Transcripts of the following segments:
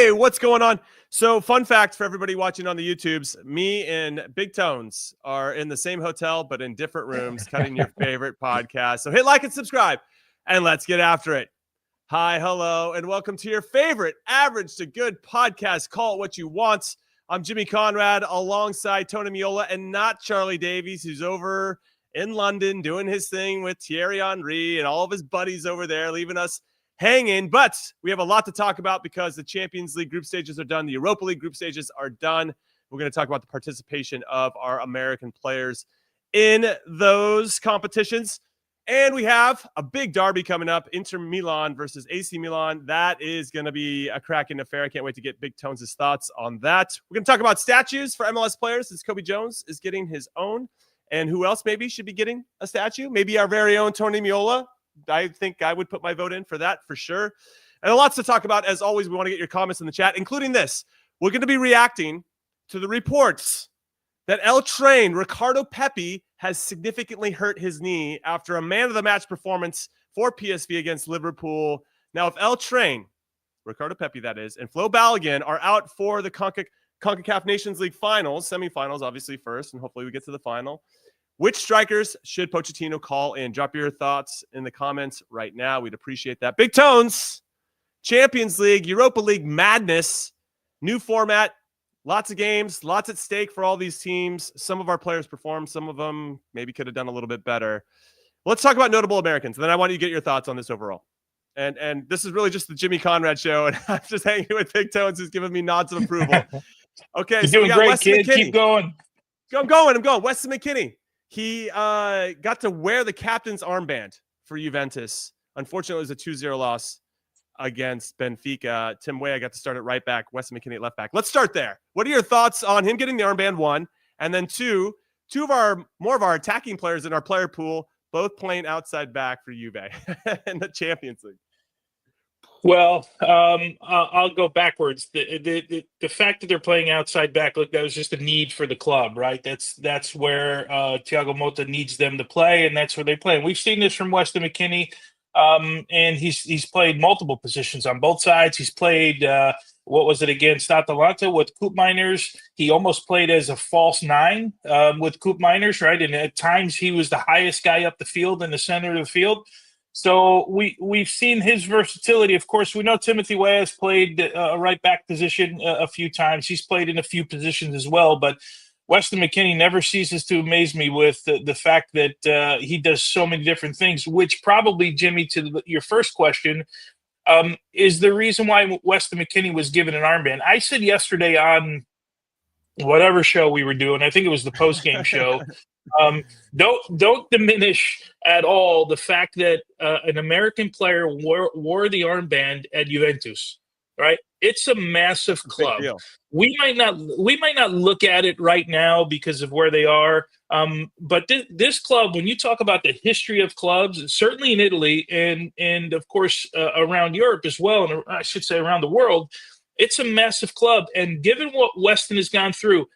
Hey, what's going on? So, fun fact for everybody watching on the YouTubes, me and Big Tones are in the same hotel, but in different rooms, cutting your favorite podcast. So hit like and subscribe, and let's get after it. Hi, hello, and welcome to your favorite average to good podcast. Call it what you want. I'm Jimmy Conrad alongside Tony Meola and not Charlie Davies, who's over in London doing his thing with Thierry Henry and all of his buddies over there, leaving us hanging. But we have a lot to talk about because the Champions League group stages are done. The Europa League group stages are done. We're going to talk about the participation of our American players in those competitions. And we have a big derby coming up, Inter Milan versus AC Milan. That is going to be a cracking affair. I can't wait to get Big Tones' thoughts on that. We're going to talk about statues for MLS players, since Kobe Jones is getting his own. And who else maybe should be getting a statue? Maybe our very own Tony Meola. I think I would put my vote in for that for sure. And lots to talk about. As always, we want to get your comments in the chat, including this. We're going to be reacting to the reports that El Train, Ricardo Pepi, has significantly hurt his knee after a man-of-the-match performance for PSV against Liverpool. Now, if El Train, Ricardo Pepi that is, and Flo Balogun are out for the CONCACAF Nations League finals, semifinals obviously first, and hopefully we get to the final, which strikers should Pochettino call in? Drop your thoughts in the comments right now. We'd appreciate that. Big Tones, Champions League, Europa League madness, new format, lots of games, lots at stake for all these teams. Some of our players performed. Some of them maybe could have done a little bit better. Let's talk about notable Americans. And then I want you to get your thoughts on this overall. And this is really just the Jimmy Conrad show. And I'm just hanging with Big Tones, who's giving me nods of approval. Okay, You're so we doing got great, Weston kid. McKennie. Keep going. I'm going. Weston McKennie. He got to wear the captain's armband for Juventus. Unfortunately, it was a 2-0 loss against Benfica. Tim Weah got to start at right back, Weston McKennie at left back. Let's start there. What are your thoughts on him getting the armband, one? And then two of our more of our attacking players in our player pool, both playing outside back for Juve in the Champions League. Well, I'll go backwards. The fact that they're playing outside back, look, that was just a need for the club, right? That's where Thiago Motta needs them to play, and that's where they play. And we've seen this from Weston McKennie, and he's played multiple positions on both sides. He's played what was it against Atalanta with Coop Miners? He almost played as a false nine with Coop Miners, right? And at times he was the highest guy up the field in the center of the field. So we've seen his versatility. Of course, we know Timothy Weah has played a right back position a few times. He's played in a few positions as well. But Weston McKennie never ceases to amaze me with the fact that he does so many different things, which probably, Jimmy, to your first question, is the reason why Weston McKennie was given an armband. I said yesterday on whatever show we were doing, I think it was the post-game show, don't diminish at all the fact that an American player wore the armband at Juventus, right? It's a massive club. We might not look at it right now because of where they are, but this club, when you talk about the history of clubs, certainly in Italy and of course around Europe as well, and I should say around the world, it's a massive club. And given what Weston has gone through,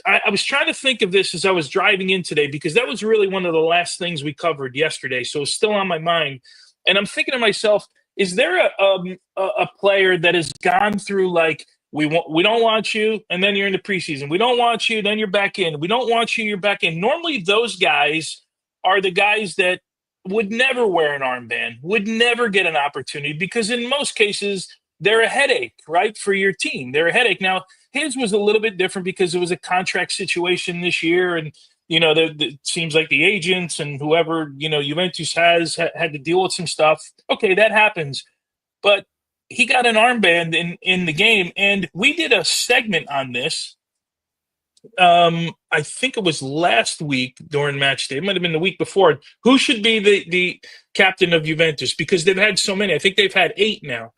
I was trying to think of this as I was driving in today, because that was really one of the last things we covered yesterday. So it's still on my mind. And I'm thinking to myself, is there a player that has gone through like, we don't want you, and then you're in the preseason. We don't want you, then you're back in. We don't want you, you're back in. Normally those guys are the guys that would never wear an armband, would never get an opportunity, because in most cases, they're a headache, right, for your team. They're a headache. Now, his was a little bit different because it was a contract situation this year, and it seems like the agents and whoever Juventus had to deal with some stuff. Okay, that happens, but he got an armband in the game, and we did a segment on this. I think it was last week during match day. It might have been the week before. Who should be the captain of Juventus? Because they've had so many. I think they've had 8 now.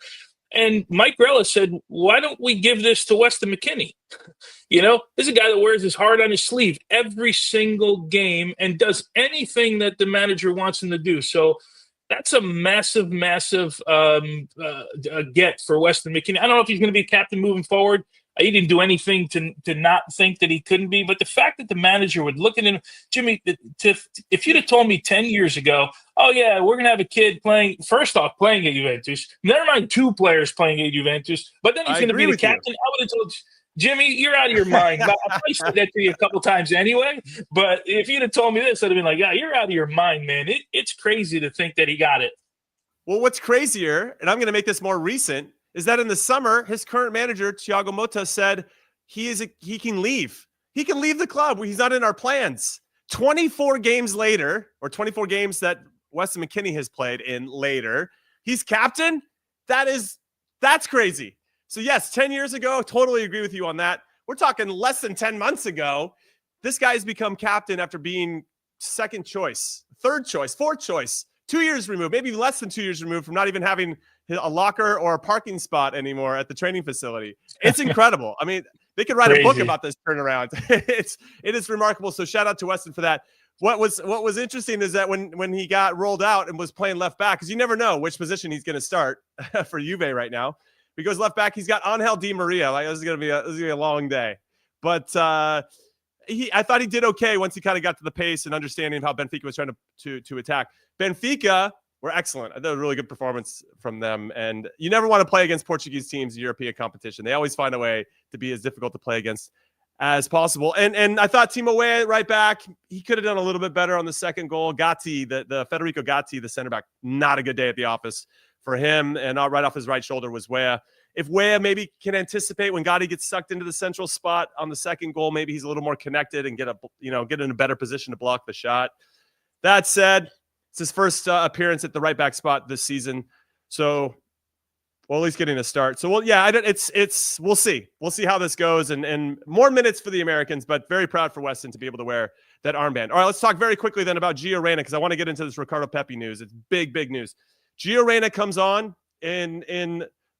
And Mike Grella said, why don't we give this to Weston McKennie? This is a guy that wears his heart on his sleeve every single game and does anything that the manager wants him to do. So that's a massive, massive get for Weston McKennie. I don't know if he's going to be captain moving forward. He didn't do anything to not think that he couldn't be. But the fact that the manager would look at him, Jimmy, if you'd have told me 10 years ago, oh, yeah, we're going to have a kid playing at Juventus, never mind 2 players playing at Juventus, but then he's going to be the captain, I would have told you, Jimmy, you're out of your mind. I probably said that to you a couple times anyway, but if you'd have told me this, I'd have been like, yeah, you're out of your mind, man. It's crazy to think that he got it. Well, what's crazier, and I'm going to make this more recent, is that in the summer, his current manager, Thiago Motta, said he can leave. He can leave the club. He's not in our plans. 24 games later, or 24 games that Weston McKennie has played in later, he's captain? That's crazy. So yes, 10 years ago, totally agree with you on that. We're talking less than 10 months ago. This guy's become captain after being second choice, third choice, fourth choice, 2 years removed, maybe less than 2 years removed from not even having a locker or a parking spot anymore at the training facility. It's incredible. I mean, they could write a book about this turnaround. It is remarkable. So shout out to Weston for that. What was interesting is that when he got rolled out and was playing left back, because you never know which position he's going to start for Juve right now. Because left back, he's got Angel Di Maria. Like this is gonna be a long day, but I thought he did okay once he kind of got to the pace and understanding how Benfica was trying to attack. Benfica were excellent. I thought a really good performance from them. And you never want to play against Portuguese teams in European competition. They always find a way to be as difficult to play against as possible. And I thought Timo Weah right back, he could have done a little bit better on the second goal. Gatti, the Federico Gatti, the center back, not a good day at the office for him, and right off his right shoulder was Weah. If Weah maybe can anticipate when Gotti gets sucked into the central spot on the second goal, maybe he's a little more connected and get in a better position to block the shot. That said, it's his first appearance at the right back spot this season, so at least getting a start. So we'll see. We'll see how this goes, and more minutes for the Americans, but very proud for Weston to be able to wear that armband. All right, let's talk very quickly then about Gio Reyna because I want to get into this Ricardo Pepi news. It's big news. Gio Reyna comes on in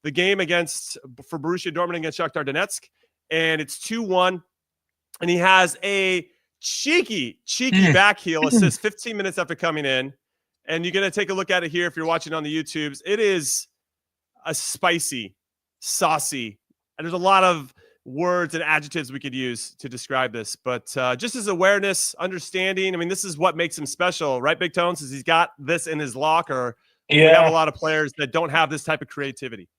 the game for Borussia Dortmund against Shakhtar Donetsk, and it's 2-1, and he has a cheeky back heel assist 15 minutes after coming in, and you're going to take a look at it here if you're watching on the YouTubes. It is a spicy, saucy, and there's a lot of words and adjectives we could use to describe this, but just as awareness, understanding, I mean, this is what makes him special, right, Big Tones, is he's got this in his locker. Yeah. We have a lot of players that don't have this type of creativity.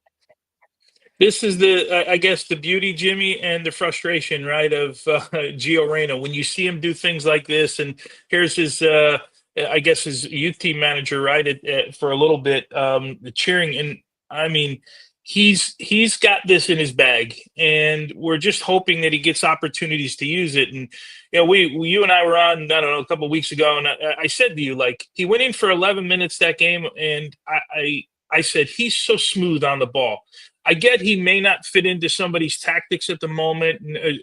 This is I guess, the beauty, Jimmy, and the frustration, right, of Gio Reyna. When you see him do things like this, and here's his, I guess, his youth team manager, right, for a little bit, the cheering. And, I mean, he's got this in his bag, and we're just hoping that he gets opportunities to use it. And, you and I were on, I don't know, a couple of weeks ago, and I said to you, like, he went in for 11 minutes that game, and I said, he's so smooth on the ball. I get he may not fit into somebody's tactics at the moment.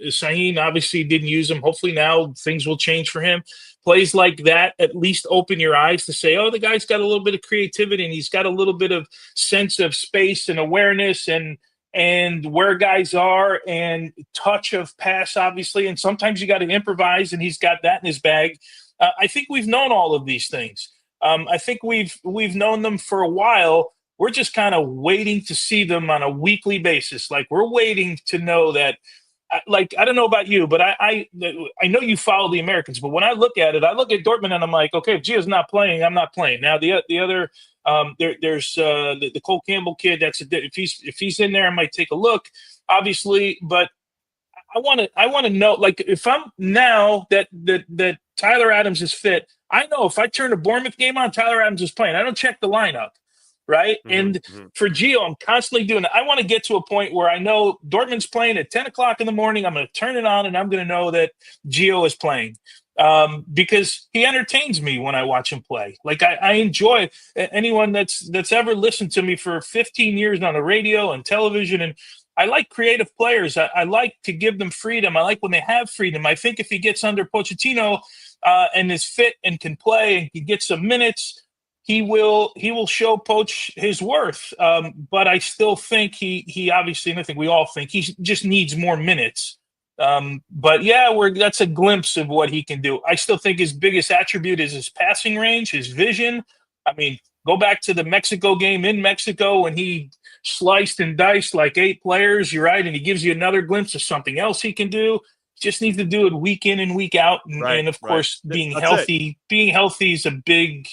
Sahin obviously didn't use him. Hopefully now things will change for him. Plays like that at least open your eyes to say, oh, the guy's got a little bit of creativity, and he's got a little bit of sense of space and awareness and where guys are and touch of pass, obviously. And sometimes you got to improvise, and he's got that in his bag. I think we've known all of these things. I think we've known them for a while. We're just kind of waiting to see them on a weekly basis. Like, we're waiting to know that, like, I don't know about you, but I know you follow the Americans, but when I look at it, I look at Dortmund and I'm like, okay, if Gio's not playing, I'm not playing. Now the other, there's the Cole Campbell kid. If he's in there, I might take a look, obviously, but I want to know, like, if I'm now that Tyler Adams is fit, I know if I turn a Bournemouth game on, Tyler Adams is playing. I don't check the lineup. Right. And for Gio, I'm constantly doing it. I want to get to a point where I know Dortmund's playing at 10 o'clock in the morning. I'm going to turn it on and I'm going to know that Gio is playing because he entertains me when I watch him play. Like, I enjoy anyone that's ever listened to me for 15 years on the radio and television. And I like creative players. I like to give them freedom. I like when they have freedom. I think if he gets under Pochettino and is fit and can play and can get some minutes, he will show Poch his worth. But I still think he obviously, and I think we all think, he just needs more minutes. But yeah, that's a glimpse of what he can do. I still think his biggest attribute is his passing range, his vision. I mean, Go back to the Mexico game in Mexico when he sliced and diced like 8 players. You're right, and he gives you another glimpse of something else he can do. Just needs to do it week in and week out, and of course, being healthy. Being healthy is a big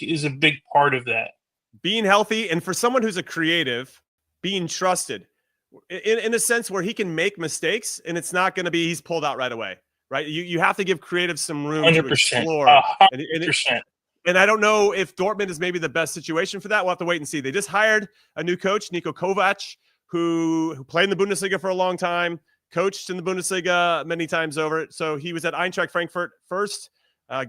part of that. Being healthy, and for someone who's a creative, being trusted in a sense where he can make mistakes, and it's not going to be he's pulled out right away, right? You have to give creative some room 100%, to explore. 100%. And I don't know if Dortmund is maybe the best situation for that. We'll have to wait and see. They just hired a new coach, Niko Kovac, who played in the Bundesliga for a long time, coached in the Bundesliga many times over. So he was at Eintracht Frankfurt first,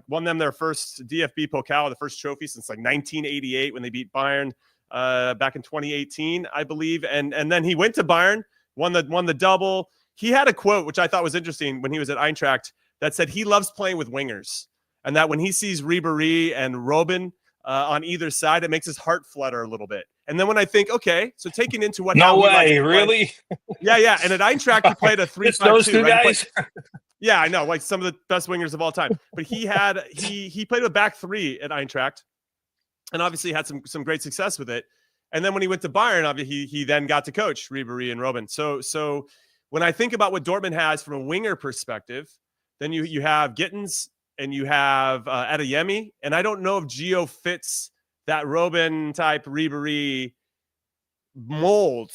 won them their first DFB Pokal, the first trophy since like 1988 when they beat Bayern back in 2018, I believe. And then he went to Bayern, won the double. He had a quote, which I thought was interesting when he was at Eintracht, that said he loves playing with wingers. And that when he sees Ribéry and Robben on either side, it makes his heart flutter a little bit. And then when I think, okay, so taking into what no way, really? Yeah. And at Eintracht, he played a 3-5-2. Those two guys. Yeah, I know, like some of the best wingers of all time. But he played a back 3 at Eintracht, and obviously had some great success with it. And then when he went to Bayern, obviously he then got to coach Ribéry and Robben. So when I think about what Dortmund has from a winger perspective, then you have Gittens. And you have Adeyemi, and I don't know if Gio fits that Robben type Ribéry mold,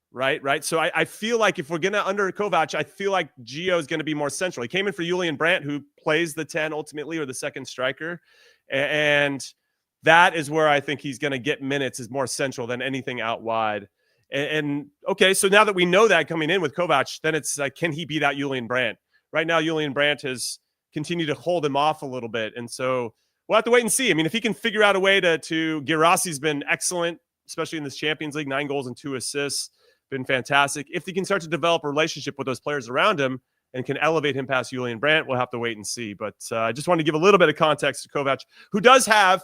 right? So I feel like if we're gonna under Kovac, I feel like Gio is gonna be more central. He came in for Julian Brandt, who plays the 10 ultimately, or the second striker, and that is where I think he's gonna get minutes, is more central than anything out wide. And okay, so now that we know that coming in with Kovac, then it's like, can he beat out Julian Brandt? Right now, Julian Brandt has continue to hold him off a little bit. And so we'll have to wait and see. I mean, if he can figure out a way to Guirassi's been excellent, especially in this Champions League, 9 goals and 2 assists, been fantastic. If he can start to develop a relationship with those players around him and can elevate him past Julian Brandt, we'll have to wait and see. But I just wanted to give a little bit of context to Kovac, who does have,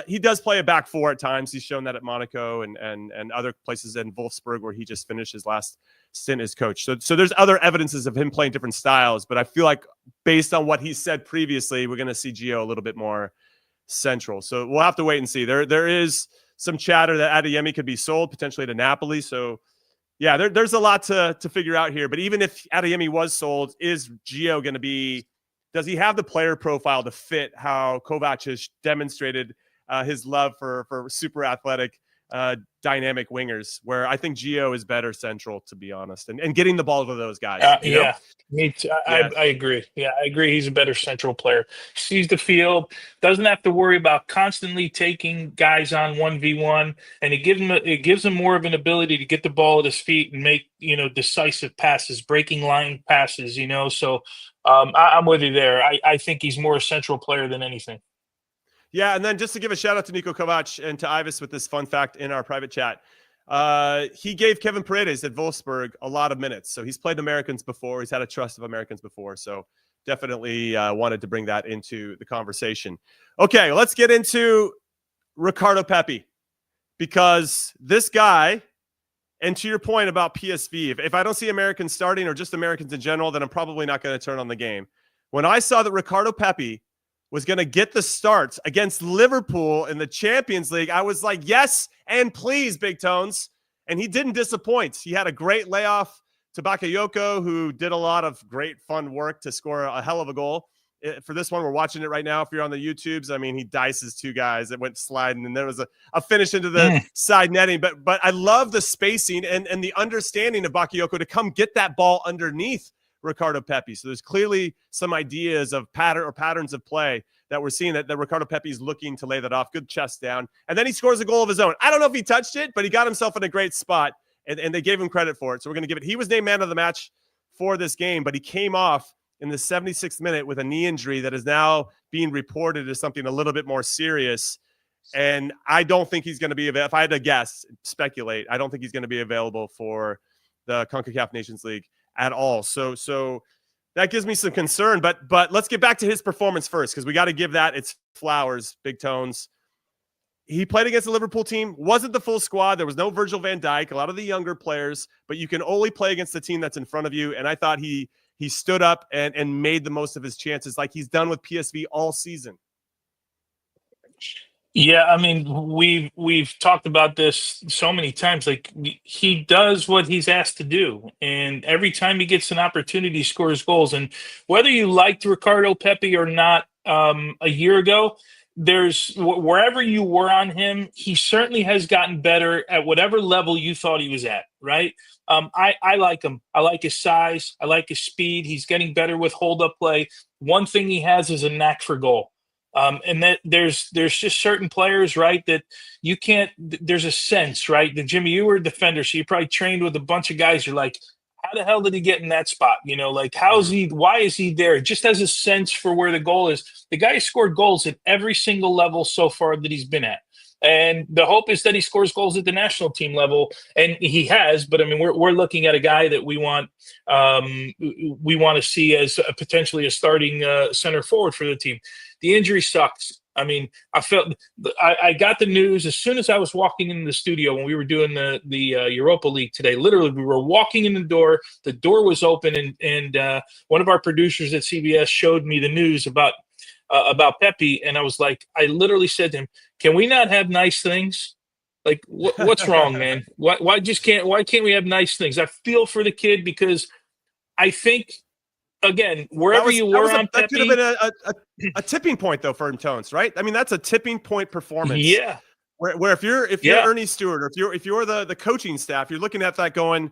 he does play a back 4 at times. He's shown that at Monaco and other places in Wolfsburg, where he just finished his last stint as coach. So there's other evidences of him playing different styles, but I feel like based on what he said previously, we're going to see Gio a little bit more central. So we'll have to wait and see. There is some chatter that Adeyemi could be sold potentially to Napoli. So yeah, there's a lot to figure out here. But even if Adeyemi was sold, is Gio going to be? Does he have the player profile to fit how Kovac has demonstrated his love for super athletic, dynamic wingers, where I think Gio is better central, to be honest, and getting the ball to those guys. Yeah, me too. I agree. Yeah, I agree. He's a better central player. Sees the field, doesn't have to worry about constantly taking guys on 1v1, and it gives him more of an ability to get the ball at his feet and make decisive passes, breaking line passes. So I'm with you there. I think he's more a central player than anything. Yeah, and then just to give a shout out to Niko Kovac and to Ivis with this fun fact in our private chat. He gave Kevin Paredes at Wolfsburg a lot of minutes. So he's played Americans before. He's had a trust of Americans before. So definitely wanted to bring that into the conversation. Okay, let's get into Ricardo Pepi, because this guy, and to your point about PSV, if I don't see Americans starting or just Americans in general, then I'm probably not going to turn on the game. When I saw that Ricardo Pepi was going to get the starts against Liverpool in the Champions League, I was like, yes, and please, Big Tones. And he didn't disappoint. He had a great layoff to Bakayoko, who did a lot of great fun work to score a hell of a goal. For this one, we're watching it right now. If you're on the YouTubes, I mean, he dices 2 guys that went sliding, and there was a finish into the side netting. But I love the spacing and the understanding of Bakayoko to come get that ball underneath Ricardo Pepi. So there's clearly some ideas of patterns of play that we're seeing that Ricardo Pepi is looking to lay that off. Good chest down. And then he scores a goal of his own. I don't know if he touched it, but he got himself in a great spot, and they gave him credit for it. So we're going to give it. He was named man of the match for this game, but he came off in the 76th minute with a knee injury that is now being reported as something a little bit more serious. And I don't think he's going to be available. If I had to guess, speculate, I don't think he's going to be available for the CONCACAF Nations League at all. So that gives me some concern, but let's get back to his performance first, because we got to give that its flowers, Big Tones. He played against the Liverpool team, wasn't the full squad. There was no Virgil van Dijk, a lot of the younger players, but you can only play against the team that's in front of you. And I thought he stood up and made the most of his chances, like he's done with PSV all season. Yeah, I mean, we've talked about this so many times. Like he does what he's asked to do, and every time he gets an opportunity, he scores goals. And whether you liked Ricardo Pepi or not, a year ago, wherever you were on him, he certainly has gotten better at whatever level you thought he was at. Right? I like him. I like his size. I like his speed. He's getting better with hold up play. One thing he has is a knack for goal. And that there's just certain players, right, that you can't. There's a sense, right? The Jimmy, you were a defender, so you probably trained with a bunch of guys. You're like, how the hell did he get in that spot? You know, like how's he? Why is he there? Just has a sense for where the goal is. The guy has scored goals at every single level so far that he's been at. And the hope is that he scores goals at the national team level, and he has. But I mean, we're looking at a guy that we want to see as potentially a starting center forward for the team. The injury sucks. I mean, I got the news as soon as I was walking into the studio when we were doing the Europa League today. Literally, we were walking in the door was open, and one of our producers at CBS showed me the news about Pepi, and I was like, I literally said to him, "Can we not have nice things? Like, what's wrong, man? Why can't we have nice things?" I feel for the kid because I think, again, wherever you were on that Pepi, could have been a tipping point though for him, Tones, right? I mean, that's a tipping point performance. yeah, Where if you're Ernie Stewart, or if you're the coaching staff, you're looking at that going,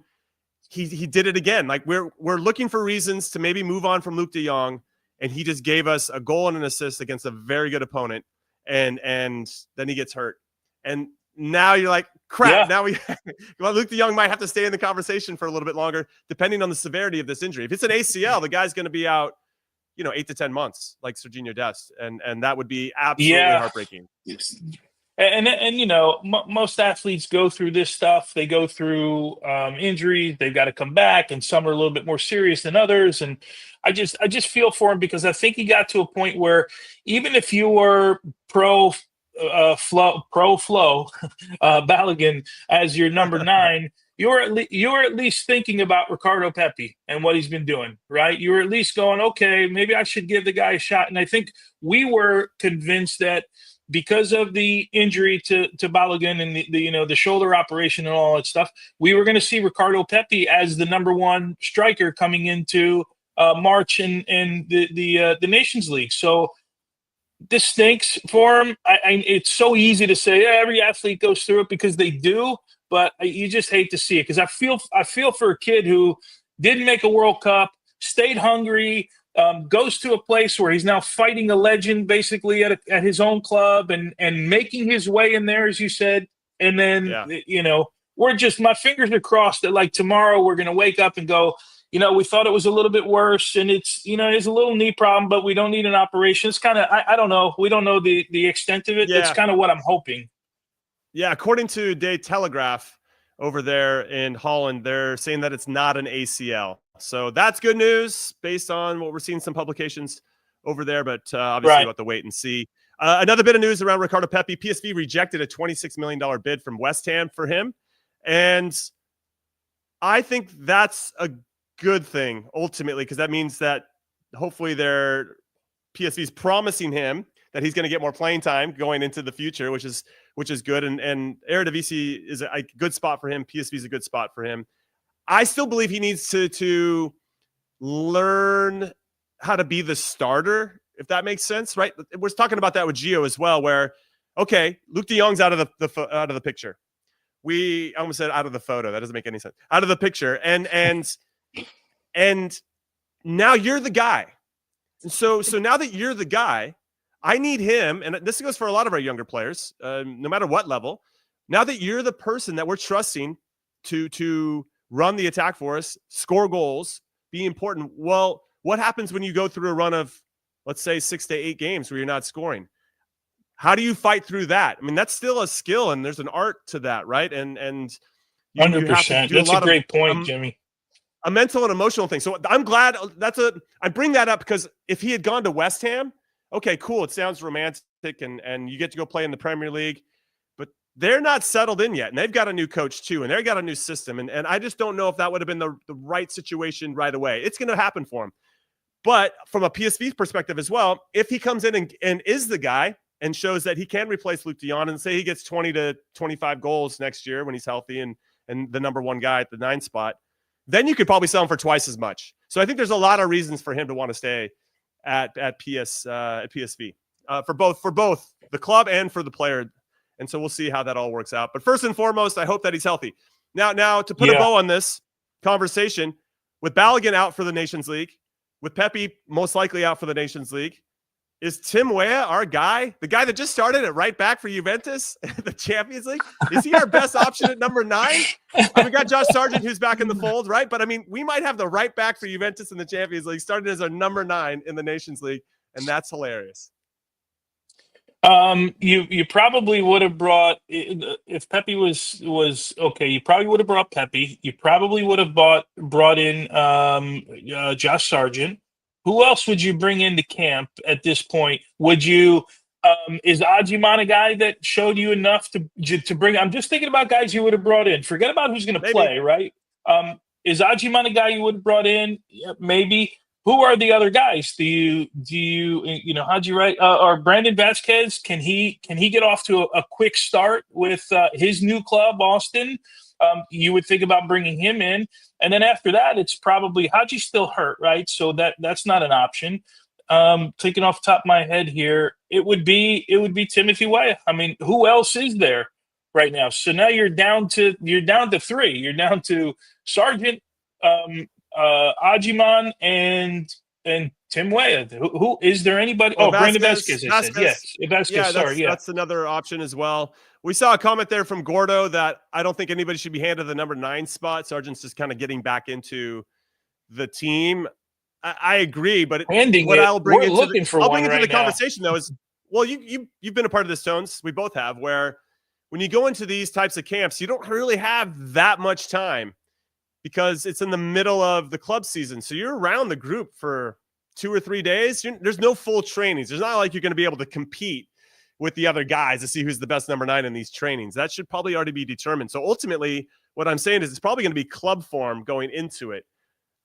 he did it again. Like we're looking for reasons to maybe move on from Luke de Jong, and he just gave us a goal and an assist against a very good opponent, and then he gets hurt, and now you're like, crap. Yeah. Now well, Luke de Jong might have to stay in the conversation for a little bit longer, depending on the severity of this injury. If it's an ACL, the guy's going to be out, 8 to 10 months, like Serginho Dest, and that would be absolutely heartbreaking. And most athletes go through this stuff. They go through injuries. They've got to come back, and some are a little bit more serious than others. And I just feel for him because I think he got to a point where even if you were pro Flo Balogun as your number 9, you're at least thinking about Ricardo Pepi and what he's been doing, right? You were at least going, okay, maybe I should give the guy a shot. And I think we were convinced that because of the injury to Balogun and the shoulder operation and all that stuff, we were going to see Ricardo Pepi as the number 1 striker coming into March in the Nations League. So this stinks for him. It's so easy to say every athlete goes through it because they do, but you just hate to see it because I feel for a kid who didn't make a World Cup, stayed hungry, goes to a place where he's now fighting a legend basically at his own club and making his way in there, as you said. And then, my fingers are crossed that like tomorrow we're going to wake up and go, we thought it was a little bit worse and it's a little knee problem, but we don't need an operation. It's kind of, I don't know. We don't know the extent of it. Yeah. It's kind of what I'm hoping. Yeah. According to De Telegraaf over there in Holland, they're saying that it's not an ACL. So that's good news based on what we're seeing some publications over there, but obviously we'll have to wait and see. Another bit of news around Ricardo Pepi. PSV rejected a $26 million bid from West Ham for him. And I think that's a good thing ultimately, because that means that hopefully PSV's promising him that he's going to get more playing time going into the future, which is good. And Eredivisie is a good spot for him. PSV is a good spot for him. I still believe he needs to learn how to be the starter, if that makes sense, right? We're talking about that with Gio as well, where, okay, Luke de Jong's out of the picture. I almost said out of the photo. That doesn't make any sense. Out of the picture. And now you're the guy. And so now that you're the guy, I need him, and this goes for a lot of our younger players, no matter what level. Now that you're the person that we're trusting to run the attack for us, score goals, be important. Well, what happens when you go through a run of, let's say, 6 to 8 games where you're not scoring? How do you fight through that? I mean, that's still a skill, and therethere's an art to that, right? And 100%. That's a great point, Jimmy. A mental and emotional thing. So I'm glad I bring that up because if he had gone to West Ham, okay, cool. It sounds romantic and you get to go play in the Premier League, but they're not settled in yet. And they've got a new coach too. And they've got a new system. And I just don't know if that would have been the right situation right away. It's going to happen for him. But from a PSV perspective as well, if he comes in and is the guy, and shows that he can replace Luke de Jong, and say he gets 20 to 25 goals next year when he's healthy and the number one guy at the 9 spot, then you could probably sell him for twice as much. So I think there's a lot of reasons for him to want to stay at PSV for both the club and for the player. And so we'll see how that all works out. But first and foremost, I hope that he's healthy. Now to put a bow on this conversation, with Balogun out for the Nations League, with Pepi most likely out for the Nations League, is Tim Weah our guy? The guy that just started at right back for Juventus, the Champions League? Is he our best option at number 9? We got Josh Sargent, who's back in the fold, right? But I mean, we might have the right back for Juventus in the Champions League starting as our number 9 in the Nations League, and that's hilarious. You probably would have brought, if Pepi was okay, you probably would have brought Pepi. You probably would have brought in Josh Sargent. Who else would you bring into camp at this point? Would you is Adjiman a guy that showed you enough to bring? I'm just thinking about guys you would have brought in. Forget about who's going to play, right? Is Adjiman a guy you would have brought in? Yeah, maybe. Who are the other guys? Do you know, how'd you write? Or Brandon Vasquez, can he get off to a quick start with his new club, Austin? You would think about bringing him in. And then after that, it's probably Hadji's still hurt, right? So that's not an option. Thinking off the top of my head here, it would be Timothy Weah. I mean, who else is there right now? So now you're down to 3. You're down to Sargent, Adjiman, and Tim Weah. Who is there anybody? Brandon Vasquez. Vasquez. That's another option as well. We saw a comment there from Gordo that I don't think anybody should be handed the number 9 spot. Sargent's just kind of getting back into the team. I agree, but I'll bring into the conversation though is, well, you've been a part of this, Tones. We both have, where when you go into these types of camps, you don't really have that much time because it's in the middle of the club season. So you're around the group for 2 or 3 days. There's no full trainings. There's not like you're going to be able to compete with the other guys to see who's the best number 9 in these trainings. That should probably already be determined. So ultimately, what I'm saying is it's probably going to be club form going into it.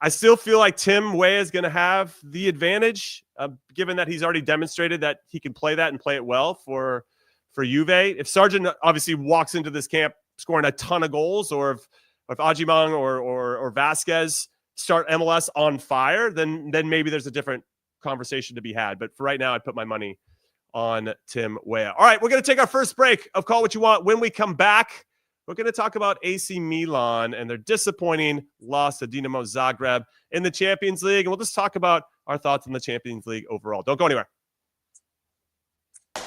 I still feel like Tim Weah is going to have the advantage, given that he's already demonstrated that he can play that and play it well for Juve. If Sargent obviously walks into this camp scoring a ton of goals, or if Adjiman or Vasquez start MLS on fire, then maybe there's a different conversation to be had. But for right now, I'd put my money on Tim Weah. All right, we're going to take our first break of Call What You Want. When we come back, we're going to talk about AC Milan and their disappointing loss to Dinamo Zagreb in the Champions League. And we'll just talk about our thoughts on the Champions League overall. Don't go anywhere. Gives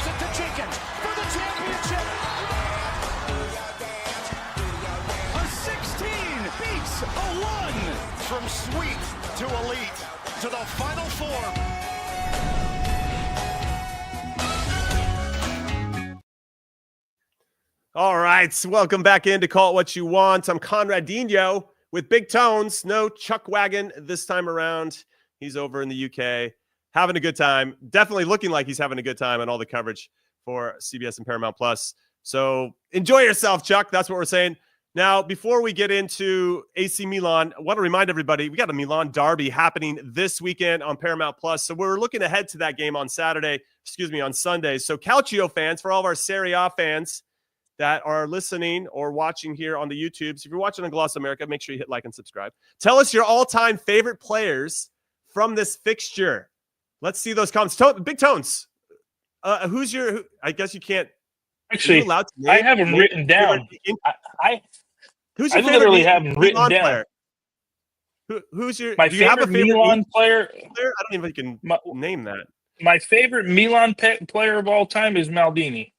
it to Jenkins for the championship. A 16 beats a 1. From sweet to elite to the Final Four. All right, welcome back in to Call It What You Want. I'm Conrad Dino with Big Tones. No Chuck Wagon this time around. He's over in the UK, having a good time. Definitely looking like he's having a good time on all the coverage for CBS and Paramount Plus. So enjoy yourself, Chuck. That's what we're saying. Now, before we get into AC Milan, I want to remind everybody, we got a Milan derby happening this weekend on Paramount Plus. So we're looking ahead to that game on Sunday. So Calcio fans, for all of our Serie A fans that are listening or watching here on the YouTubes, if you're watching on Gloss America, make sure you hit like and subscribe. Tell us your all-time favorite players from this fixture. Let's see those comments. Big Tones, who's your? I guess you can't. Actually, I have them written down. Who's your literally have them written down. Player? Who's your? My favorite Milan player? I don't even think you can name that. My favorite Milan player of all time is Maldini.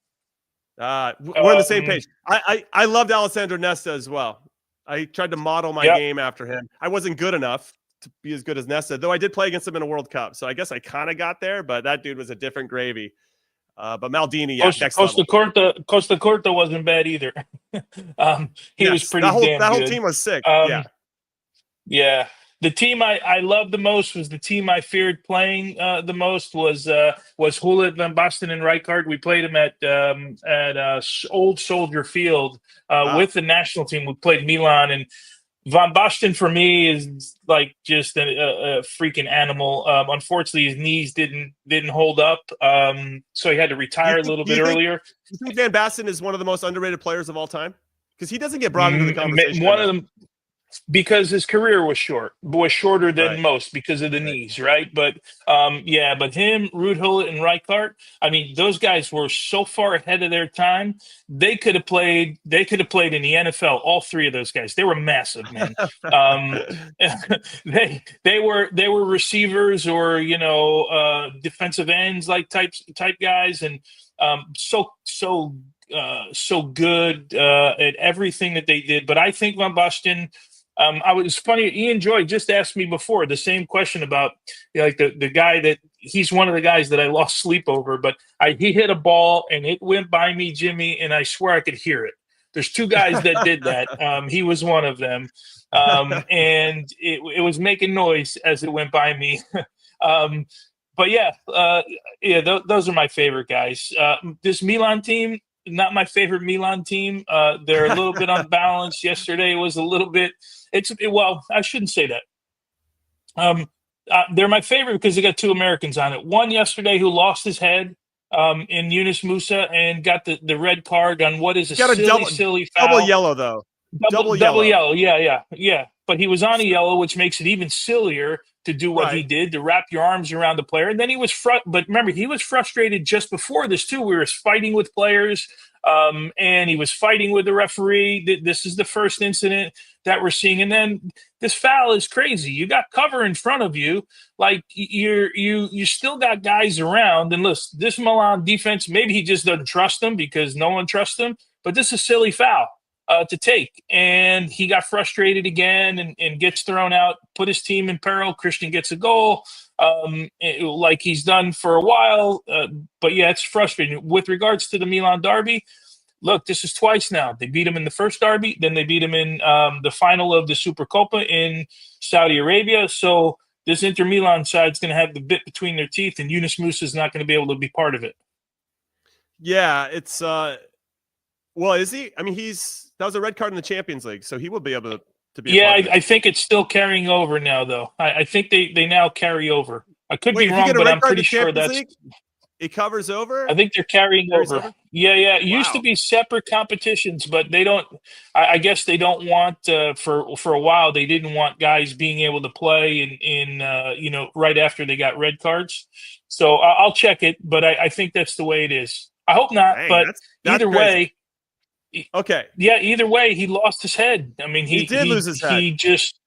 We're on the same page. I loved Alessandro Nesta as well. I tried to model my game after him. I wasn't good enough to be as good as Nesta, though I did play against him in a World Cup. So I guess I kind of got there, but that dude was a different gravy. But Maldini, Costa Corta wasn't bad either. He was pretty damn good. That whole team was sick. Yeah. The team I loved the most was the team I feared playing the most was Hulet, Van Basten, and Rijkaard. We played them at Old Soldier Field with the national team. We played Milan, and Van Basten for me is like just a freaking animal. Unfortunately, his knees didn't hold up, so he had to retire a little bit earlier. You think Van Basten is one of the most underrated players of all time? Because he doesn't get brought into the conversation. One of them, because his career was shorter than Right. most because of the knees, right? But but him, Ruud Gullit, and Rijkaard, I mean, those guys were so far ahead of their time. They could have played in the NFL. All three of those guys, they were massive, man. They were receivers or defensive ends like type guys, and so good at everything that they did. But I think Van Basten. It's funny. Ian Joy just asked me before the same question about the guy that he's one of the guys that I lost sleep over. But he hit a ball and it went by me, Jimmy, and I swear I could hear it. There's two guys that did that. He was one of them, and it was making noise as it went by me. But those are my favorite guys. This Milan team. Not my favorite Milan team. They're a little bit unbalanced. Yesterday was a little bit. I shouldn't say that. They're my favorite because they got two Americans on it. One yesterday who lost his head in Yunus Musah and got the red card on what is a silly foul. Double yellow though. Double yellow. Yeah. But he was on a yellow, which makes it even sillier to do what he did, to wrap your arms around the player. And then he was but remember, he was frustrated just before this too. We were fighting with players, and he was fighting with the referee. This is the first incident that we're seeing. And then this foul is crazy. You got cover in front of you. Like you still got guys around. And listen, this Milan defense, maybe he just doesn't trust them because no one trusts them, but this is a silly foul to take. And he got frustrated again and gets thrown out, put his team in peril. Christian gets a goal, like he's done for a while. But yeah, it's frustrating. With regards to the Milan derby, look, this is twice now. They beat him in the first derby, then they beat him in the final of the Supercopa in Saudi Arabia. So this Inter Milan side is going to have the bit between their teeth, and Yunus Musah is not going to be able to be part of it. Yeah, it's well, is he? I mean, that was a red card in the Champions League, so he will be able to be. Yeah, I think it's still carrying over now, though. I think they now carry over. I could be wrong, but I'm pretty sure it covers over. I think they're carrying over. Yeah. It used to be separate competitions, but they don't. I guess they don't want for a while. They didn't want guys being able to play in right after they got red cards. So I'll check it, but I think that's the way it is. I hope not, but that's either crazy. Way. Okay. Yeah. Either way, he lost his head. I mean, he did lose his head. He just.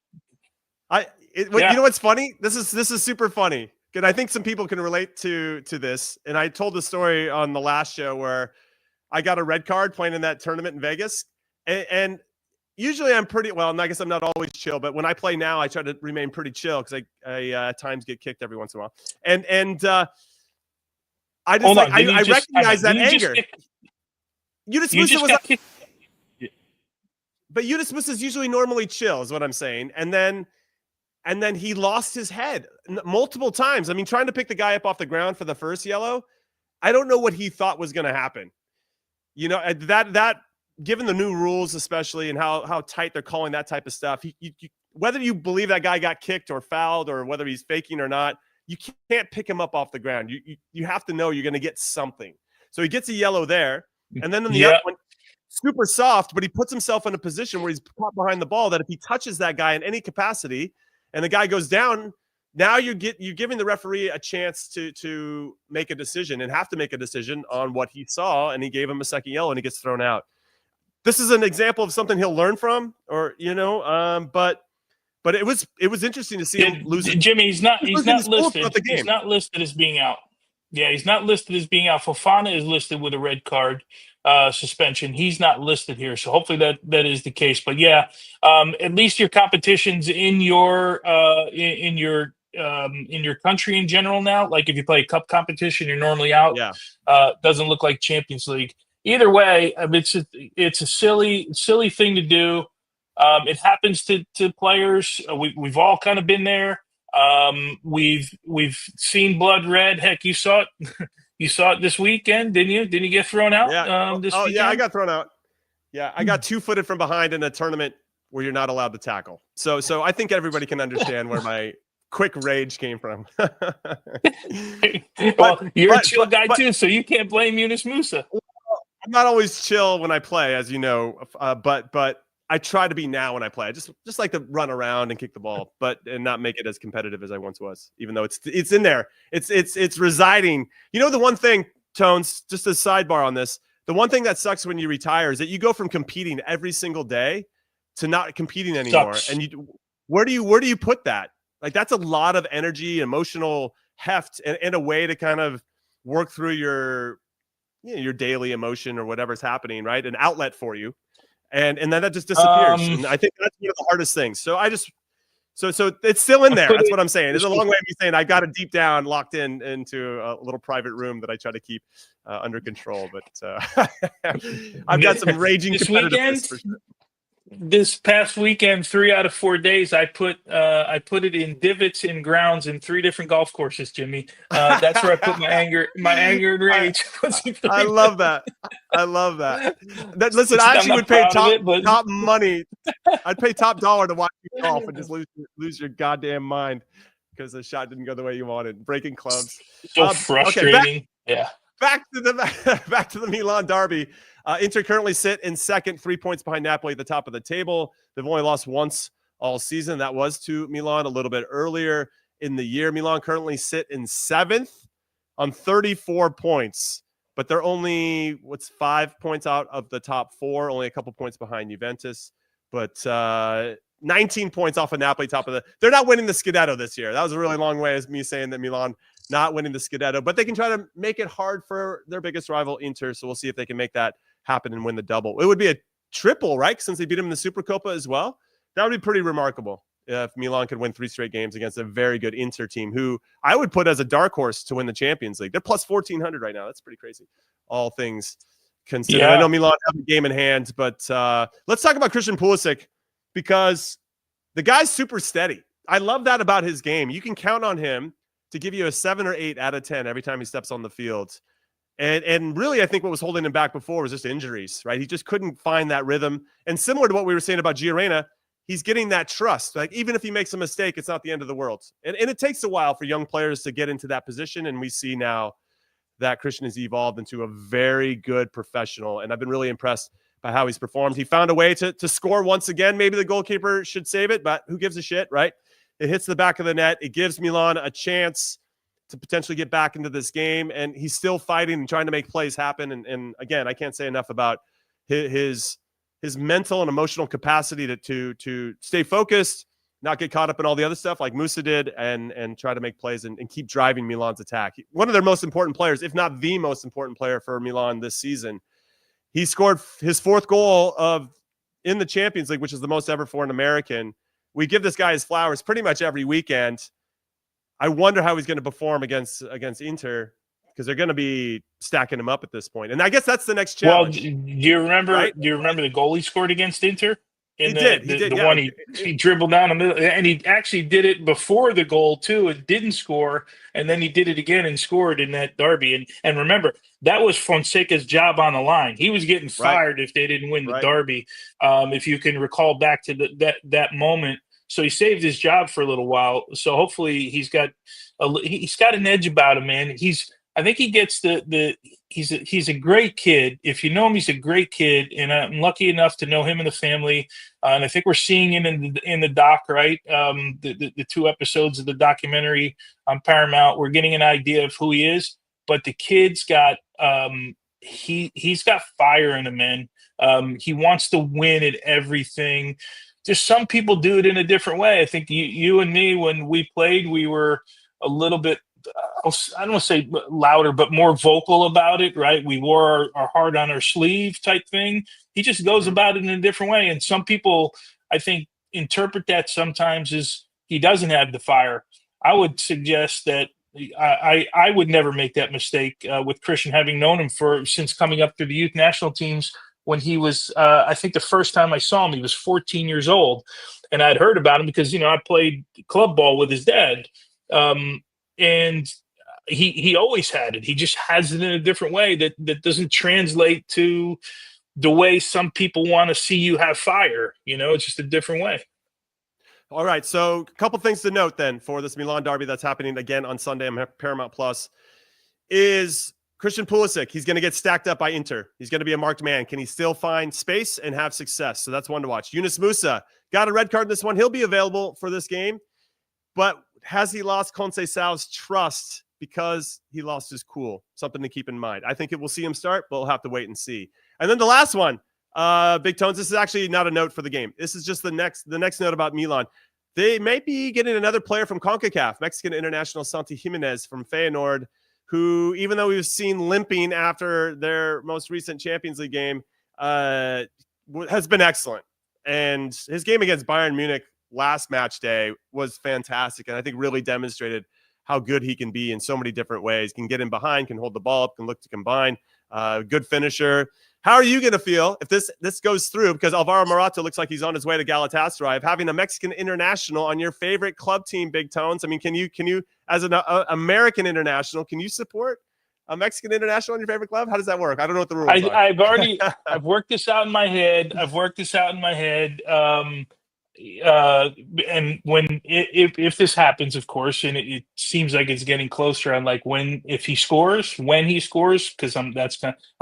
You know what's funny? This is super funny. And I think some people can relate to this. And I told the story on the last show where I got a red card playing in that tournament in Vegas. And usually I'm pretty well. And I guess I'm not always chill, but when I play now, I try to remain pretty chill because I at times get kicked every once in a while. And I just I recognize that anger. Yunus Musah was kicked. But Yunus Musah is usually normally chill, is what I'm saying. And then he lost his head multiple times. I mean, trying to pick the guy up off the ground for the first yellow, I don't know what he thought was going to happen. You know, that given the new rules, especially, and how tight they're calling that type of stuff, whether you believe that guy got kicked or fouled or whether he's faking or not, you can't pick him up off the ground. You have to know you're going to get something. So he gets a yellow there. And then in the other one, super soft, but he puts himself in a position where he's caught behind the ball that if he touches that guy in any capacity and the guy goes down, now you're giving the referee a chance to make a decision and have to make a decision on what he saw, and he gave him a second yellow and he gets thrown out. This is an example of something he'll learn from, or but it was interesting to see him lose. Jimmy, he's not listed. He's not listed as being out. Yeah, he's not listed as being out. Fofana is listed with a red card suspension. He's not listed here, so hopefully that is the case. But yeah, at least your competitions in your country in general now. Like if you play a cup competition, you're normally out. Yeah, doesn't look like Champions League. Either way, it's a silly thing to do. It happens to players. We've all kind of been there. We've seen blood red. Heck, you saw it. You saw it this weekend, didn't you? Didn't you get thrown out? Yeah. This weekend? Yeah, I got thrown out. Yeah, I got 2-footed from behind in a tournament where you're not allowed to tackle. So I think everybody can understand where my quick rage came from. You're a chill guy too, so you can't blame Yunus Musah. I'm not always chill when I play, as you know, but I try to be now when I play. I just like to run around and kick the ball, and not make it as competitive as I once was, even though it's in there. It's residing. You know, the one thing, Tones, just a sidebar on this, the one thing that sucks when you retire is that you go from competing every single day to not competing anymore. Sucks. And where do you put that? Like, that's a lot of energy, emotional heft, and a way to kind of work through your daily emotion or whatever's happening, right? An outlet for you. And then that just disappears. And I think that's one of the hardest things. So so it's still in there. That's what I'm saying. It's a long way of me saying I got it deep down, locked into a little private room that I try to keep under control. But I've got some raging competitiveness for sure. This past weekend, 3 out of 4 days, I put it in divots in grounds in 3 different golf courses, Jimmy. That's where I put my anger and rage. I love that. Listen, I actually would pay top money. I'd pay top dollar to watch you golf and just lose your goddamn mind because the shot didn't go the way you wanted. Breaking clubs. So frustrating. Back to the Milan derby. Inter currently sit in second, 3 points behind Napoli at the top of the table. They've only lost once all season. That was to Milan a little bit earlier in the year. Milan currently sit in seventh on 34 points, but they're only 5 points out of the top 4, only a couple points behind Juventus, but 19 points off of Napoli, they're not winning the Scudetto this year. That was a really long way as me saying that Milan not winning the Scudetto, but they can try to make it hard for their biggest rival, Inter. So we'll see if they can make that happen and win the double. It would be a triple, right? Since they beat them in the Supercoppa as well. That would be pretty remarkable if Milan could win 3 straight games against a very good Inter team, who I would put as a dark horse to win the Champions League. They're plus 1,400 right now. That's pretty crazy, all things considered. Yeah. I know Milan have a game in hand, but let's talk about Christian Pulisic, because the guy's super steady. I love that about his game. You can count on him to give you a 7 or 8 out of 10 every time he steps on the field. And really, I think what was holding him back before was just injuries, right? He just couldn't find that rhythm. And similar to what we were saying about Gio Reyna, he's getting that trust. Like, even if he makes a mistake, it's not the end of the world. And it takes a while for young players to get into that position. And we see now that Christian has evolved into a very good professional. And I've been really impressed by how he's performed. He found a way to score once again. Maybe the goalkeeper should save it, but who gives a shit, right? It hits the back of the net. It gives Milan a chance to potentially get back into this game. And he's still fighting and trying to make plays happen. And again, I can't say enough about his mental and emotional capacity to stay focused, not get caught up in all the other stuff like Musah did, and try to make plays and keep driving Milan's attack. One of their most important players, if not the most important player for Milan this season. He scored his 4th goal in the Champions League, which is the most ever for an American. We give this guy his flowers pretty much every weekend. I wonder how he's going to perform against Inter, because they're going to be stacking him up at this point. And I guess that's the next challenge. Well, do you remember? Right? Do you remember the goal he scored against Inter? He did. The one he dribbled down the middle, and he actually did it before the goal too. It didn't score, and then he did it again and scored in that derby. And remember, that was Fonseca's job on the line. He was getting fired if they didn't win the derby. If you can recall back to that moment. So he saved his job for a little while. So hopefully he's got an edge about him, man. I think he gets he's a great kid. If you know him, he's a great kid, and I'm lucky enough to know him and the family. And I think we're seeing it in the doc, right? The 2 episodes of the documentary on Paramount. We're getting an idea of who he is, but the kid's got he's got fire in him, man. He wants to win at everything. Just some people do it in a different way. I think you and me, when we played, we were a little bit, I don't want to say louder, but more vocal about it, right? We wore our heart on our sleeve type thing. He just goes about it in a different way. And some people, I think, interpret that sometimes as he doesn't have the fire. I would suggest that I would never make that mistake with Christian, having known him since coming up through the youth national teams. When he was, I think the first time I saw him, he was 14 years old. And I'd heard about him because, I played club ball with his dad. And he always had it. He just has it in a different way that doesn't translate to the way some people want to see you have fire. It's just a different way. All right, so a couple things to note then for this Milan derby that's happening again on Sunday on Paramount Plus is Christian Pulisic. He's going to get stacked up by Inter. He's going to be a marked man. Can he still find space and have success? So that's one to watch. Yunus Musah got a red card in this one. He'll be available for this game, but has he lost Conceição's trust because he lost his cool? Something to keep in mind. I think we'll see him start, but we'll have to wait and see. And then the last one, Big Tones, this is actually not a note for the game. This is just the next note about Milan. They may be getting another player from CONCACAF, Mexican international Santi Gimenez from Feyenoord, who, even though we've seen limping after their most recent Champions League game, has been excellent. And his game against Bayern Munich last match day was fantastic, and I think really demonstrated how good he can be in so many different ways. Can get in behind, can hold the ball up, can look to combine, good finisher. How are you going to feel if this goes through? Because Alvaro Morata looks like he's on his way to Galatasaray. Having a Mexican international on your favorite club team, Big Tones. I mean, can you as an American international, can you support a Mexican international on your favorite club? How does that work? I don't know what the rules are. I've worked this out in my head. And if this happens, of course, and it seems like it's getting closer, I'm like, when he scores, because I'm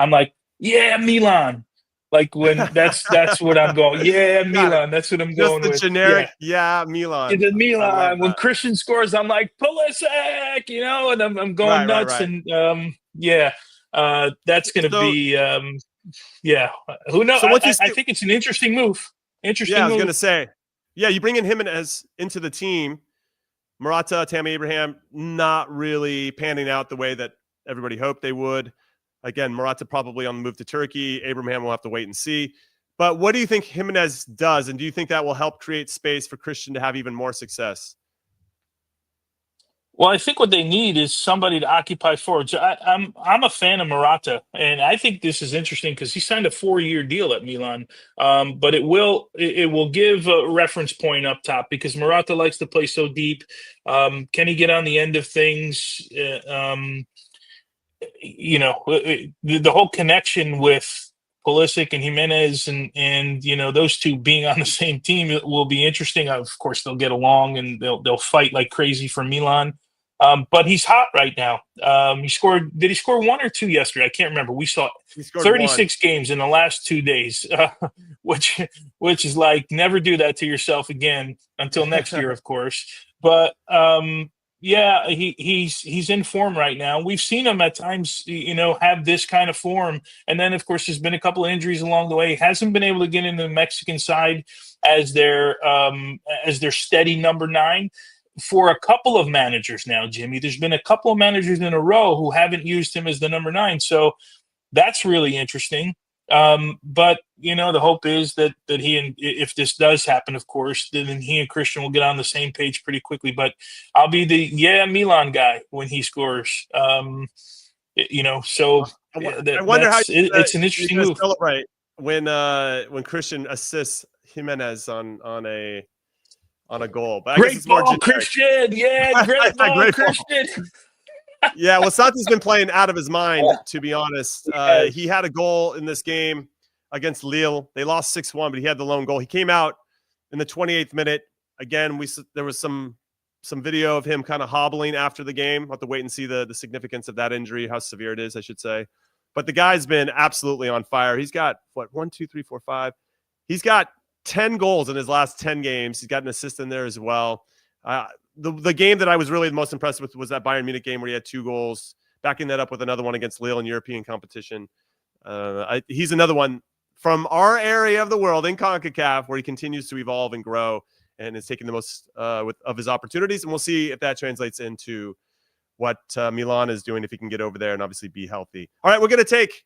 like, yeah, Milan. Like when that's what I'm going. Yeah, Milan. That's what I'm going with. Just the generic, yeah Milan. The Milan. When Christian scores, I'm like Pulisic, and I'm going nuts. Right. And that's going to be Who knows? So I think it's an interesting move. I was going to say, you bring in Gimenez into the team. Morata, Tammy Abraham, not really panning out the way that everybody hoped they would. Again, Morata probably on the move to Turkey. Abraham will have to wait and see. But what do you think Gimenez does? And do you think that will help create space for Christian to have even more success? Well, I think what they need is somebody to occupy forwards. I'm a fan of Morata, and I think this is interesting because he signed a 4-year deal at Milan. But it will give a reference point up top because Morata likes to play so deep. Can he get on the end of things? The whole connection with Pulisic and Gimenez and those two being on the same team will be interesting. Of course, they'll get along and they'll fight like crazy for Milan. But he's hot right now. Did he score 1 or 2 yesterday? I can't remember. We saw 36 games in the last 2 days, which is like, never do that to yourself again until next year, of course. But he's in form right now. We've seen him at times, have this kind of form. And then, of course, there's been a couple of injuries along the way. He hasn't been able to get into the Mexican side as their steady number 9 for a couple of managers now, Jimmy. There's been a couple of managers in a row who haven't used him as the number 9. So that's really interesting. But the hope is that if this does happen, of course, then he and Christian will get on the same page pretty quickly. But I'll be the Milan guy when he scores. So I wonder how it's an interesting move. Celebrate when Christian assists Gimenez on a goal. But great ball, Christian! Yeah, great ball, great Christian. Yeah, well, Santi's been playing out of his mind, to be honest. He had a goal in this game against Lille. They lost 6-1, but he had the lone goal. He came out in the 28th minute. Again, there was some video of him kind of hobbling after the game. We'll have to wait and see the significance of that injury, how severe it is, I should say. But the guy's been absolutely on fire. He's got, 1, 2, 3, 4, 5. He's got 10 goals in his last 10 games. He's got an assist in there as well. The game that I was really the most impressed with was that Bayern Munich game where he had 2 goals, backing that up with another one against Lille in European competition. He's another one from our area of the world in CONCACAF where he continues to evolve and grow and is taking the most of his opportunities. And we'll see if that translates into what Milan is doing, if he can get over there and obviously be healthy. All right, we're going to take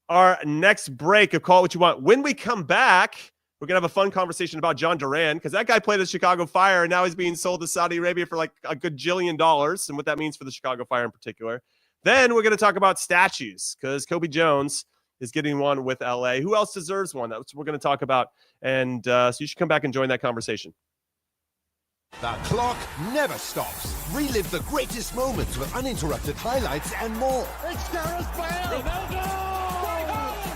our next break of Call It What You Want. When we come back, we're going to have a fun conversation about Jhon Duran because that guy played at Chicago Fire and now he's being sold to Saudi Arabia for like a good $1 jillion and what that means for the Chicago Fire in particular. Then we're going to talk about statues because Kobe Jones is getting one with LA. Who else deserves one? That's what we're going to talk about. And so you should come back and join that conversation. The clock never stops. Relive the greatest moments with uninterrupted highlights and more. It's Gareth Bale. Ronaldo!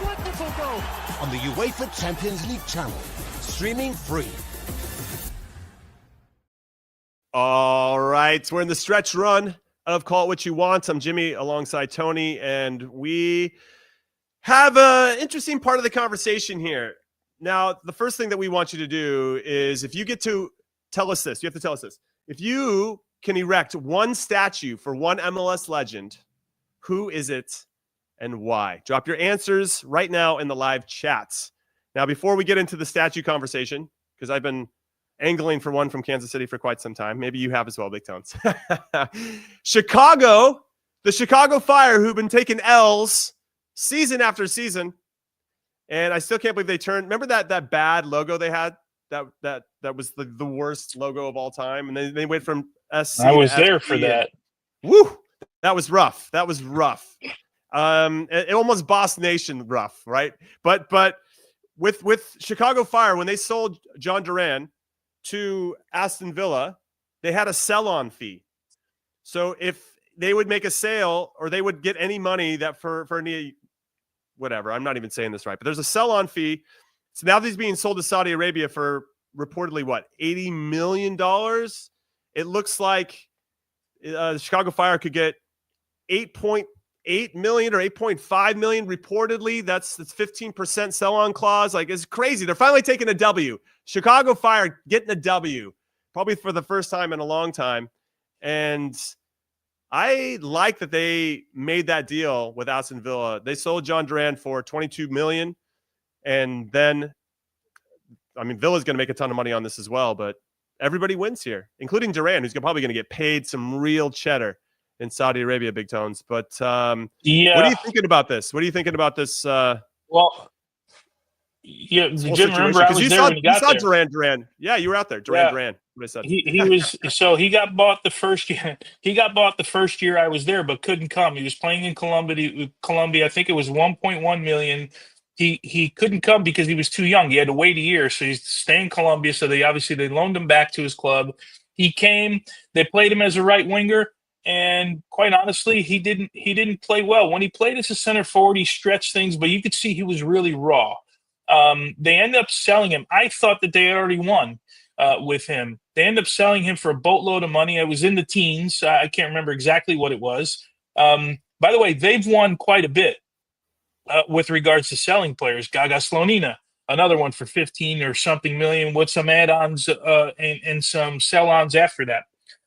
Wonderful goal. on the UEFA Champions League channel. Streaming free. All right, we're in the stretch run of Call It What You Want. I'm Jimmy alongside Tony, and we have an interesting part of the conversation here. Now, the first thing that we want you to do is, if you get to tell us this, you have to tell us this. If you can erect one statue for one MLS legend, who is it and why? Drop your answers right now in the live chats. Now, before we get into the statue conversation, because I've been angling for one from Kansas City for quite some time. Maybe you have as well, Big Tones. Chicago, the Chicago Fire, who've been taking L's season after season. And I still can't believe they turned. Remember that bad logo they had? That was the worst logo of all time. And they went from SC. I was there for that. Woo! That was rough. That was rough. It almost Boss Nation rough, right? But with Chicago Fire, when they sold Jhon Duran to Aston Villa, they had a sell-on fee. So if they would make a sale, or they would get any money that for any, whatever, I'm not even saying this right, but there's a sell-on fee. So now he's being sold to Saudi Arabia for reportedly what, $80 million? It looks like the Chicago Fire could get 8.8 million or 8.5 million reportedly. That's 15% sell-on clause. Like, it's crazy. They're finally taking a W. Chicago Fire getting a W, probably for the first time in a long time. And I like that they made that deal with Aston Villa. They sold Jhon Duran for 22 million. And then, I mean, Villa's going to make a ton of money on this as well, but everybody wins here, including Duran, who's probably going to get paid some real cheddar in Saudi Arabia, Big Tones. But yeah, what are you thinking about this? What are you thinking about this? Well, yeah, Jim, remember I was there when he got saw there. Duran. Yeah, you were out there. Duran. What I said. He was, so he got bought the first year. He got bought the first year I was there, but couldn't come. He was playing in Colombia. I think it was 1.1 million. He couldn't come because he was too young. He had to wait a year, so he's staying in Colombia. So they loaned him back to his club. He came. They played him as a right winger. And quite honestly, he didn't play well. When he played as a center forward, he stretched things, but you could see he was really raw. They ended up selling him. I thought that they had already won with him. They ended up selling him for a boatload of money. I was in the teens. I can't remember exactly what it was. By the way, they've won quite a bit with regards to selling players. Gaga Slonina, another one for 15 or something million with some add-ons and some sell-ons after that.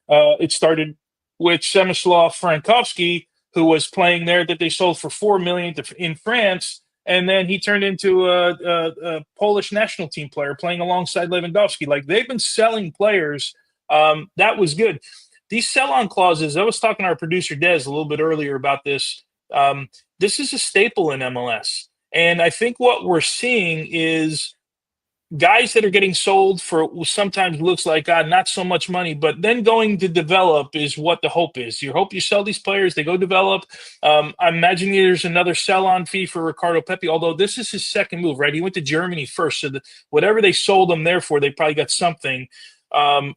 It started with Przemysław Frankowski, who was playing there, that they sold for $4 million in France, and then he turned into a Polish national team player playing alongside Lewandowski. Like, they've been selling players. That was good. These sell-on clauses, I was talking to our producer Des a little bit earlier about this. This is a staple in MLS. And I think what we're seeing is guys that are getting sold for sometimes looks like, not so much money, but then going to develop is what the hope is. You hope you sell these players, they go develop. I'm imagining there's another sell-on fee for Ricardo Pepi, although this is his second move, right? He went to Germany first, so whatever they sold him there for, they probably got something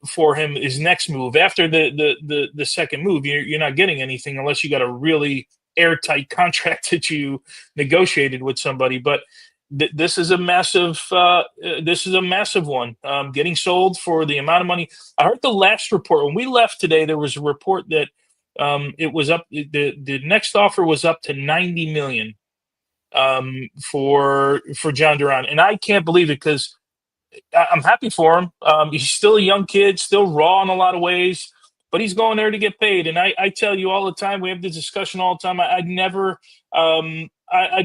for him. His next move after the second move, you're not getting anything unless you got a really airtight contract that you negotiated with somebody. But this is a massive one. Getting sold for the amount of money. I heard the last report when we left today. There was a report that it was up. The next offer was up to 90 million for Jhon Duran, and I can't believe it because I'm happy for him. He's still a young kid, still raw in a lot of ways, but he's going there to get paid. And I tell you all the time, we have this discussion all the time. I'd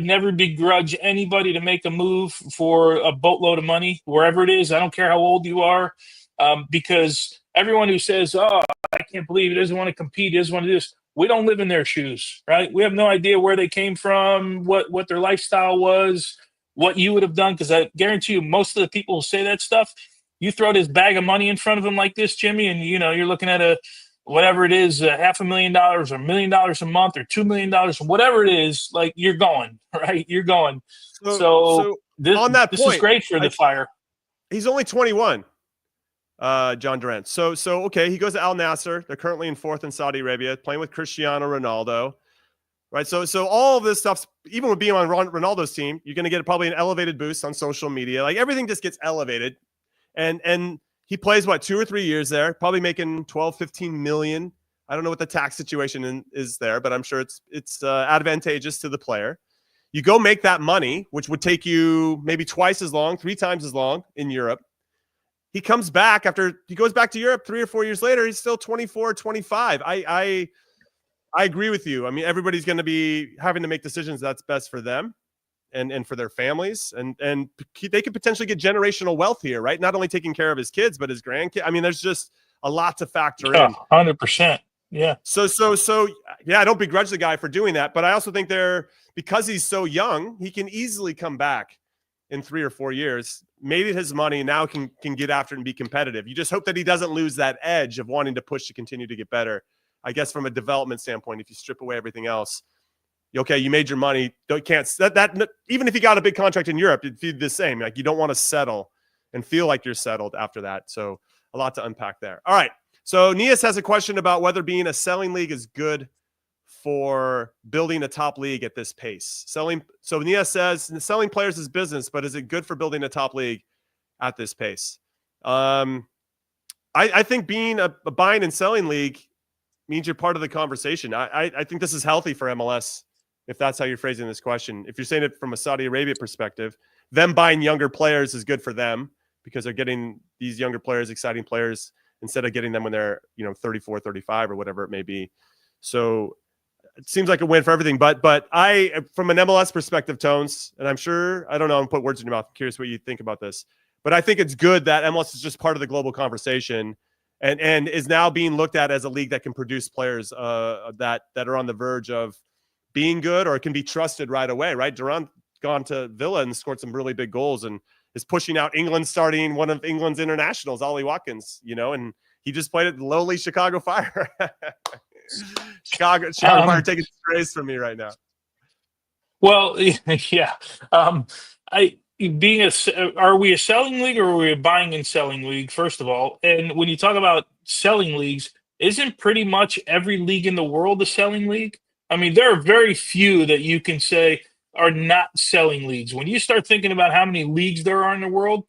never begrudge anybody to make a move for a boatload of money, wherever it is. I don't care how old you are, because everyone who says, "Oh, I can't believe he doesn't want to compete, he doesn't want to do this," we don't live in their shoes, right? We have no idea where they came from, what their lifestyle was, what you would have done. Because I guarantee you, most of the people who say that stuff, you throw this bag of money in front of them like this, Jimmy, and you're looking at whatever it is, $500,000 or $1 million a month or $2 million, whatever it is, like, you're going, right? You're going. So this, on that this point, is great for the Fire. He's only 21, Jhon Duran. So okay, he goes to Al Nassr. They're currently in fourth in Saudi Arabia, playing with Cristiano Ronaldo. right? So all of this stuff's, even with being on Ronaldo's team, you're going to get probably an elevated boost on social media. Like everything just gets elevated. And he plays 2 or 3 years there, probably making 12, 15 million. I don't know what the tax situation is there, but I'm sure it's advantageous to the player. You go make that money, which would take you maybe twice as long, 3 times as long in Europe. He comes back he goes back to Europe 3 or 4 years later. He's still 24, 25. I agree with you. I mean, everybody's going to be having to make decisions that's best for them and for their families. And they could potentially get generational wealth here, right? Not only taking care of his kids, but his grandkids. I mean, there's just a lot to factor in. 100%. Yeah. So yeah, I don't begrudge the guy for doing that, but I also think because he's so young, he can easily come back in 3 or 4 years, made it his money, now can get after it and be competitive. You just hope that he doesn't lose that edge of wanting to push to continue to get better. I guess from a development standpoint, if you strip away everything else, okay, you made your money. Even if you got a big contract in Europe, it'd be the same. Like you don't want to settle and feel like you're settled after that. So a lot to unpack there. All right. So Nias has a question about whether being a selling league is good for building a top league at this pace. So Nias says selling players is business, but is it good for building a top league at this pace? I think being a buying and selling league means you're part of the conversation. I think this is healthy for MLS, if that's how you're phrasing this question. If you're saying it from a Saudi Arabia perspective, them buying younger players is good for them because they're getting these younger players, exciting players, instead of getting them when they're 34, 35 or whatever it may be. So it seems like a win for everything. But I, from an MLS perspective, Tones, and I'm sure, I don't know, I'm put words in your mouth. I'm curious what you think about this. But I think it's good that MLS is just part of the global conversation and is now being looked at as a league that can produce players that are on the verge of being good or can be trusted right away, right? Duran gone to Villa and scored some really big goals and is pushing out England, starting one of England's internationals, Ollie Watkins, and he just played at the lowly Chicago Fire. Chicago Fire taking strays from me right now. Well, yeah. Are we a selling league or are we a buying and selling league, first of all? And when you talk about selling leagues, isn't pretty much every league in the world a selling league? I mean, there are very few that you can say are not selling leagues. When you start thinking about how many leagues there are in the world,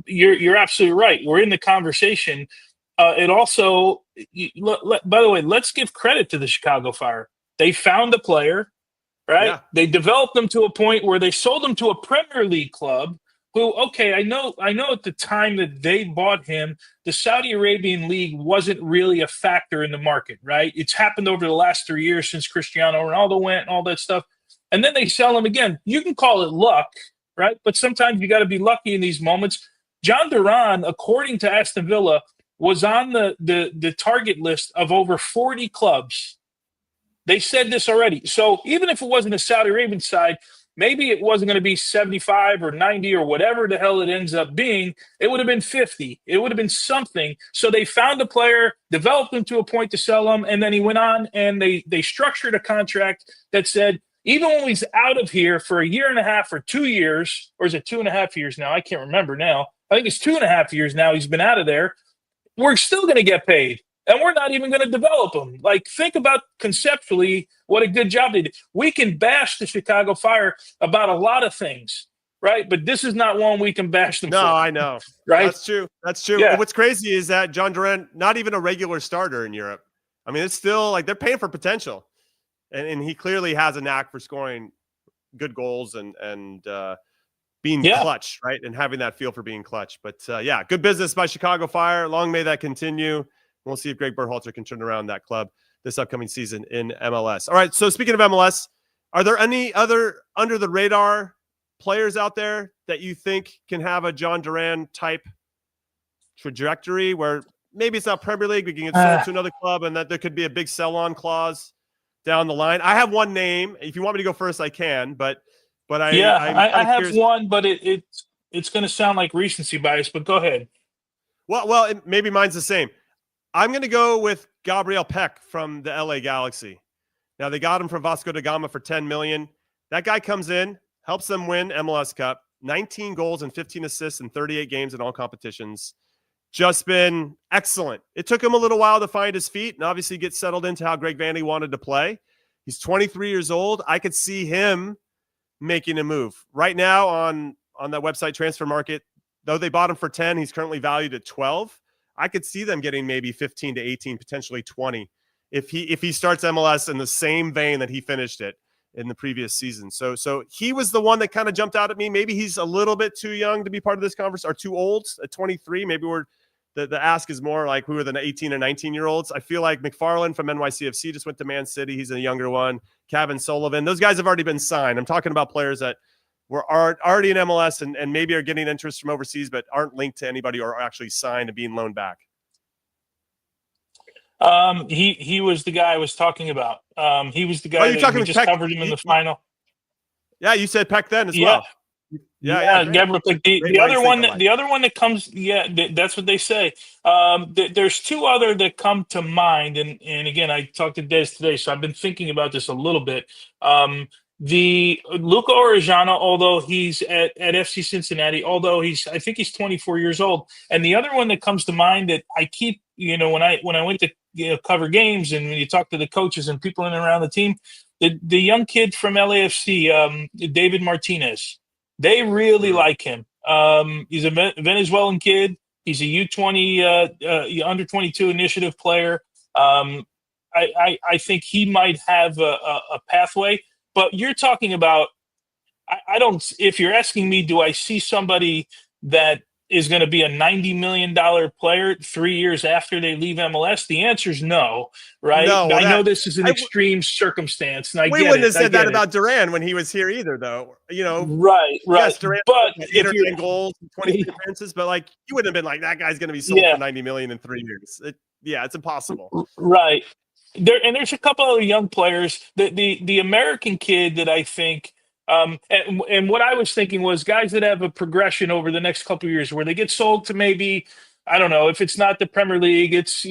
you're absolutely right. We're in the conversation. It also, by the way, let's give credit to the Chicago Fire. They found a player, right? Yeah. They developed them to a point where they sold them to a Premier League club who, okay, I know at the time that they bought him, the Saudi Arabian league wasn't really a factor in the market, right? It's happened over the last 3 years since Cristiano Ronaldo went and all that stuff. And then they sell him again. You can call it luck, right? But sometimes you got to be lucky in these moments. Jhon Duran, according to Aston Villa, was on the target list of over 40 clubs. They said this already. So even if it wasn't a Saudi Arabian side, maybe it wasn't going to be 75 or 90 or whatever the hell it ends up being. It would have been 50. It would have been something. So they found a player, developed him to a point to sell him, and then he went on and they structured a contract that said, even when he's out of here for 1.5 years or 2 years, or is it 2.5 years now? I can't remember now. I think it's 2.5 years now he's been out of there. We're still going to get paid, and we're not even going to develop them. Like, think about conceptually what a good job they did. We can bash the Chicago Fire about a lot of things, right? But this is not one we can bash them for. No, I know. Right? That's true. Yeah. And what's crazy is that Jhon Duran, not even a regular starter in Europe. I mean, it's still like they're paying for potential. And he clearly has a knack for scoring good goals and being clutch, right? And having that feel for being clutch. But good business by Chicago Fire. Long may that continue. We'll see if Greg Berhalter can turn around that club this upcoming season in MLS. All right. So speaking of MLS, are there any other under the radar players out there that you think can have a Jhon Duran type trajectory where maybe it's not Premier League, we can get sold to another club and that there could be a big sell-on clause down the line? I have one name. If you want me to go first, I can, but I have curious. One, but it's going to sound like recency bias, but go ahead. Well, maybe mine's the same. I'm going to go with Gabriel Peck from the LA Galaxy. Now they got him from Vasco da Gama for $10 million. That guy comes in, helps them win MLS Cup, 19 goals and 15 assists in 38 games in all competitions. Just been excellent. It took him a little while to find his feet and obviously get settled into how Greg Vandy wanted to play. He's 23 years old. I could see him making a move right now on that website Transfer Market. Though they bought him for 10, he's currently valued at 12. I could see them getting maybe 15 to 18, potentially 20 if he starts MLS in the same vein that he finished it in the previous season. So he was the one that kind of jumped out at me. Maybe he's a little bit too young to be part of this conversation, or too old at 23. Maybe the ask is more like who are the 18 or 19-year-olds. I feel like McFarland from NYCFC just went to Man City. He's a younger one. Kevin Sullivan. Those guys have already been signed. I'm talking about players that are already in MLS and maybe are getting interest from overseas, but aren't linked to anybody or are actually signed and being loaned back. He was the guy I was talking about. He was the guy that we just covered him in the final. Yeah, you said Peck then as well. Yeah. Gabriel, the other one that comes, that's what they say. There's two other that come to mind, and again, I talked to Des today, so I've been thinking about this a little bit. The Luca Orellana, although he's at FC Cincinnati, I think he's 24 years old, and the other one that comes to mind that I keep, when I went to cover games and when you talk to the coaches and people in and around the team, the young kid from LAFC, David Martinez. They really like him. He's a Venezuelan kid. He's a U20 under 22 initiative player. I think he might have a pathway. But you're talking about, I don't. If you're asking me, do I see somebody that is going to be a $90 million player 3 years after they leave MLS? The answer is no, right? No, I know this is an extreme circumstance, and we wouldn't have said that about Duran when he was here either, though. Right. Yes, Duran, but 8 or 10 goals, 20 appearances, but like you wouldn't have been like that guy's going to be sold for $90 million in 3 years. It's impossible. Right. There's a couple of young players. The American kid that I think. And what I was thinking was guys that have a progression over the next couple of years where they get sold to maybe, I don't know, if it's not the Premier League, it's,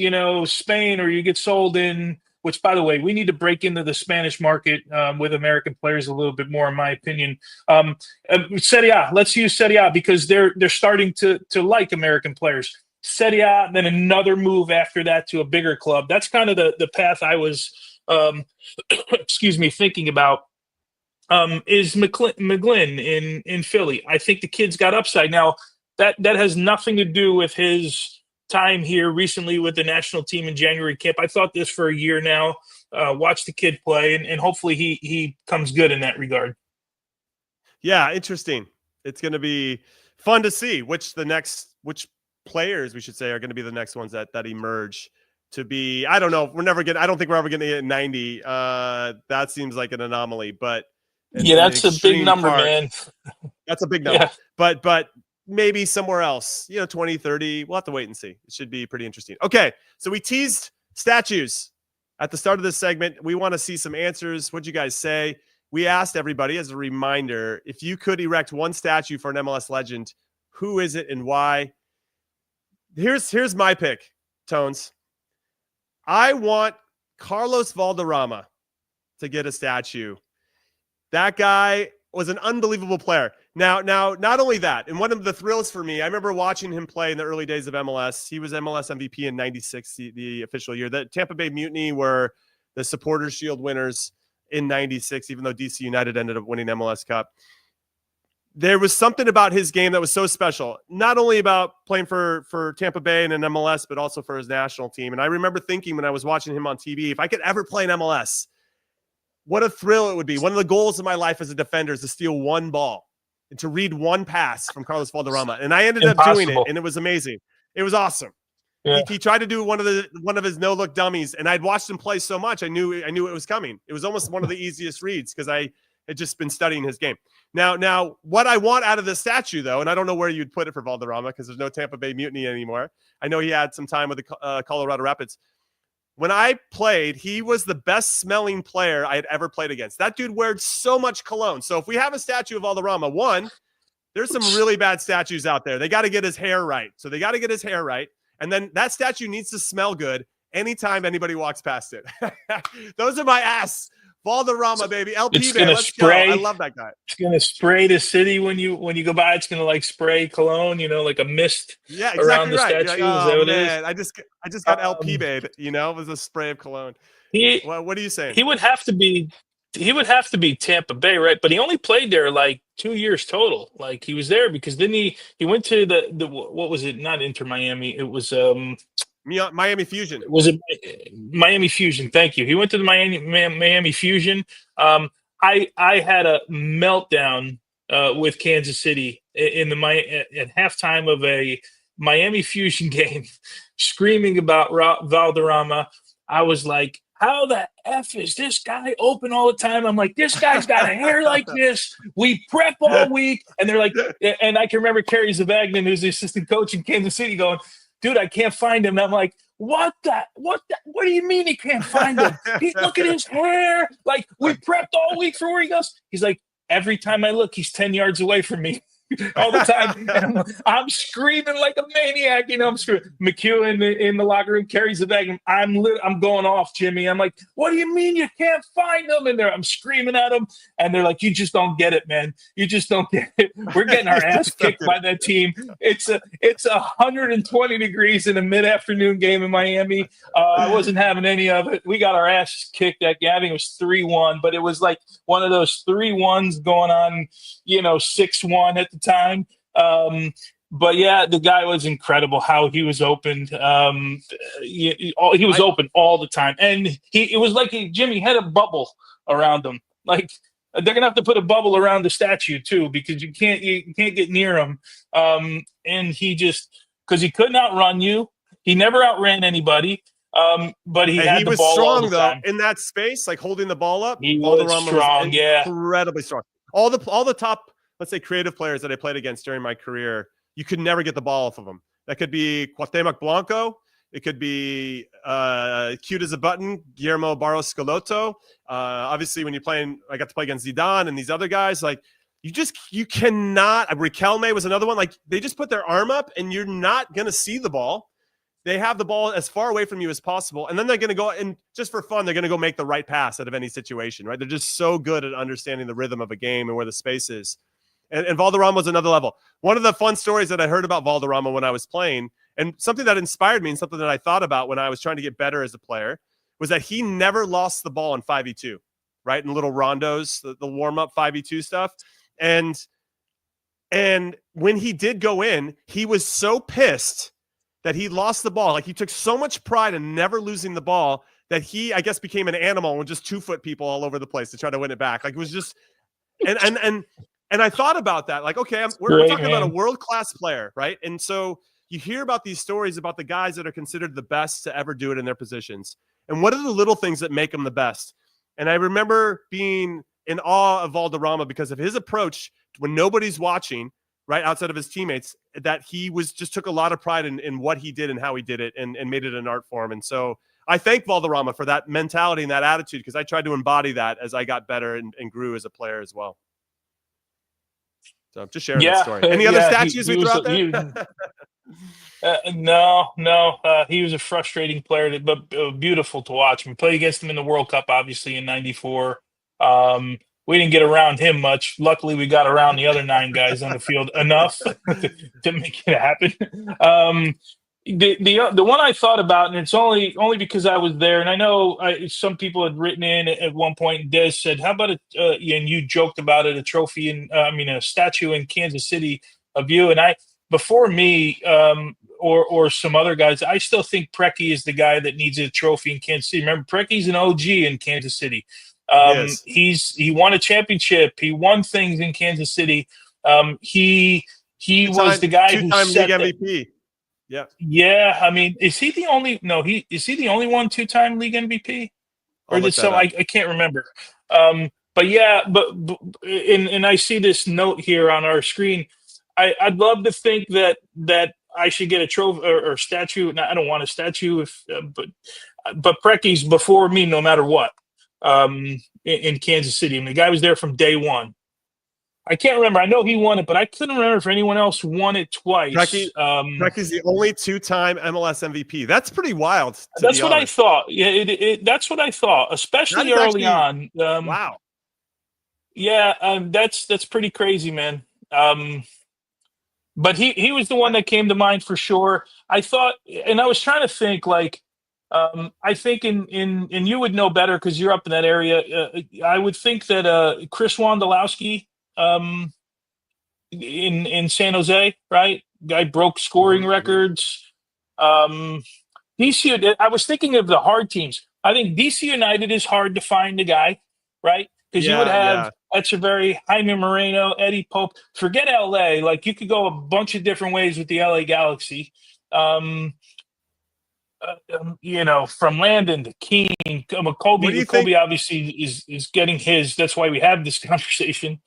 Spain, or you get sold in, which, by the way, we need to break into the Spanish market with American players a little bit more, in my opinion. Serie A, let's use Serie A because they're starting to like American players. Serie A, then another move after that to a bigger club. That's kind of the path I was, thinking about. Is McGlynn in Philly. I think the kid's got upside. Now, that has nothing to do with his time here recently with the national team in January camp. I thought this for a year now. Watch the kid play, and hopefully he comes good in that regard. Yeah, interesting. It's going to be fun to see which players, we should say, are going to be the next ones that emerge to be. I don't know. I don't think we're ever going to get 90. That seems like an anomaly, but that's a big number, man. That's a big number. Yeah. But maybe somewhere else, 20, 30. We'll have to wait and see. It should be pretty interesting. Okay, so we teased statues at the start of this segment. We want to see some answers. What'd you guys say? We asked everybody as a reminder, if you could erect one statue for an MLS legend, who is it and why? Here's my pick, Tones. I want Carlos Valderrama to get a statue. That guy was an unbelievable player. Now, not only that, and one of the thrills for me, I remember watching him play in the early days of MLS. He was MLS MVP in '96, the official year. The Tampa Bay Mutiny were the Supporters Shield winners in '96, even though DC United ended up winning MLS Cup. There was something about his game that was so special, not only about playing for Tampa Bay and an MLS, but also for his national team. And I remember thinking when I was watching him on TV, if I could ever play in MLS, what a thrill it would be. One of the goals of my life as a defender is to steal one ball and to read one pass from Carlos Valderrama. And I ended up doing it, and it was amazing. It was awesome. Yeah. He tried to do one of his no-look dummies, and I'd watched him play so much, I knew it was coming. It was almost one of the easiest reads because I had just been studying his game. Now, what I want out of this statue, though, and I don't know where you'd put it for Valderrama because there's no Tampa Bay Mutiny anymore. I know he had some time with the Colorado Rapids. When I played, he was the best smelling player I had ever played against. That dude wears so much cologne. So if we have a statue of Valderrama, one, there's some really bad statues out there. They got to get his hair right. So they got to get his hair right. And then that statue needs to smell good anytime anybody walks past it. Those are my asks. Valderrama, baby. LP It's man, gonna let's spray. go. I love that guy. It's gonna spray the city when you go by. It's gonna like spray cologne, like a mist Yeah, around exactly the right. You're statue. like, Is that oh what it is? man, I just got LP babe. It was a spray of cologne. He Well, what are you saying? he would have to be Tampa Bay, right? But he only played there like 2 years total. Like he was there because then he went to the what was it? Not Inter Miami. It was Miami Fusion. Was it Miami Fusion? Thank you. He went to the Miami Fusion. I had a meltdown with Kansas City at halftime of a Miami Fusion game, screaming about Valderrama. I was like, how the F is this guy open all the time? I'm like, this guy's got a hair like this. We prep all week. And they're like, and I can remember Kerry Zavagnin, who's the assistant coach in Kansas City, going, dude, I can't find him. And I'm like, what do you mean he can't find him? Look at his hair. Like, we prepped all week for where he goes. He's like, every time I look, he's 10 yards away from me. All the time. And I'm screaming like a maniac, I'm screaming. McHugh in the locker room carries the bag. I'm going off, Jimmy. I'm like, what do you mean you can't find them? And I'm screaming at them. And they're like, you just don't get it, man. You just don't get it. We're getting our ass kicked by that team. It's 120 degrees in a mid-afternoon game in Miami. I wasn't having any of it. We got our ass kicked that game. I think it was 3-1, but it was like one of those 3-1s going on, 6-1 at the time. But yeah, the guy was incredible. How he was opened. He was open all the time, and it was like Jimmy had a bubble around him. Like they're gonna have to put a bubble around the statue too, because you can't get near him. And because he couldn't outrun you, he never outran anybody. But he had the was ball strong all the though time. In that space, like holding the ball up. He was strong, incredibly strong. All the top, let's say, creative players that I played against during my career, you could never get the ball off of them. That could be Cuauhtemoc Blanco. It could be cute as a button, Guillermo Barros Schelotto. Obviously, when you're playing, I got to play against Zidane and these other guys. Like you cannot. Riquelme was another one. Like they just put their arm up, and you're not gonna see the ball. They have the ball as far away from you as possible, and then they're going to go, and just for fun, they're going to go make the right pass out of any situation, right? They're just so good at understanding the rhythm of a game and where the space is. And Valderrama was another level. One of the fun stories that I heard about Valderrama when I was playing, and something that inspired me and something that I thought about when I was trying to get better as a player, was that he never lost the ball in 5v2, right? In little rondos, the warm-up 5v2 stuff. And when he did go in, he was so pissed that he lost the ball. Like he took so much pride in never losing the ball that he, I guess, became an animal and would just 2-foot people all over the place to try to win it back. Like it was just, and I thought about that. Like, okay, we're talking about a world-class player, right? And so you hear about these stories about the guys that are considered the best to ever do it in their positions. And what are the little things that make them the best? And I remember being in awe of Valderrama because of his approach when nobody's watching, right, outside of his teammates, that he just took a lot of pride in what he did and how he did it and made it an art form. And so I thank Valderrama for that mentality and that attitude, because I tried to embody that as I got better and grew as a player as well. So just sharing that story. Any other statues we throw out there? No. He was a frustrating player, but beautiful to watch. We played against him in the World Cup, obviously, in '94. We didn't get around him much. Luckily, we got around the other 9 guys on the field enough to make it happen. The one I thought about, and it's only because I was there, and I know some people had written in at one point, and Des said, how about and you joked about it, a statue in Kansas City of you. And before me, or some other guys, I still think Preki is the guy that needs a trophy in Kansas City. Remember, Preki's an OG in Kansas City. Yes. He won a championship. He won things in Kansas City. He was the guy who set league MVP. Yeah. Yeah. I mean, is he the only? No, is he the only one 2-time league MVP? Or did some? I can't remember. But yeah. And I see this note here on our screen. I'd love to think that I should get a trophy or statue. I don't want a statue, but Preki's before me, no matter what. In Kansas City. I mean, the guy was there from day one. I can't remember. I know he won it, but I couldn't remember if anyone else won it twice. Precky's the only 2-time MLS MVP. That's pretty wild. That's what I thought. Yeah, that's what I thought, especially early on. Wow. Yeah, that's pretty crazy, man. But he was the one that came to mind for sure. I thought, and I was trying to think like, I think and you would know better because you're up in that area. I would think that Chris Wondolowski in San Jose, right? Guy broke scoring records. DC, I was thinking of the hard teams. I think DC United is hard to find a guy, right? Because you would have Echeverry, Jaime Moreno, Eddie Pope. Forget LA. Like you could go a bunch of different ways with the LA Galaxy. From Landon to King, Kobe obviously is getting his. That's why we have this conversation.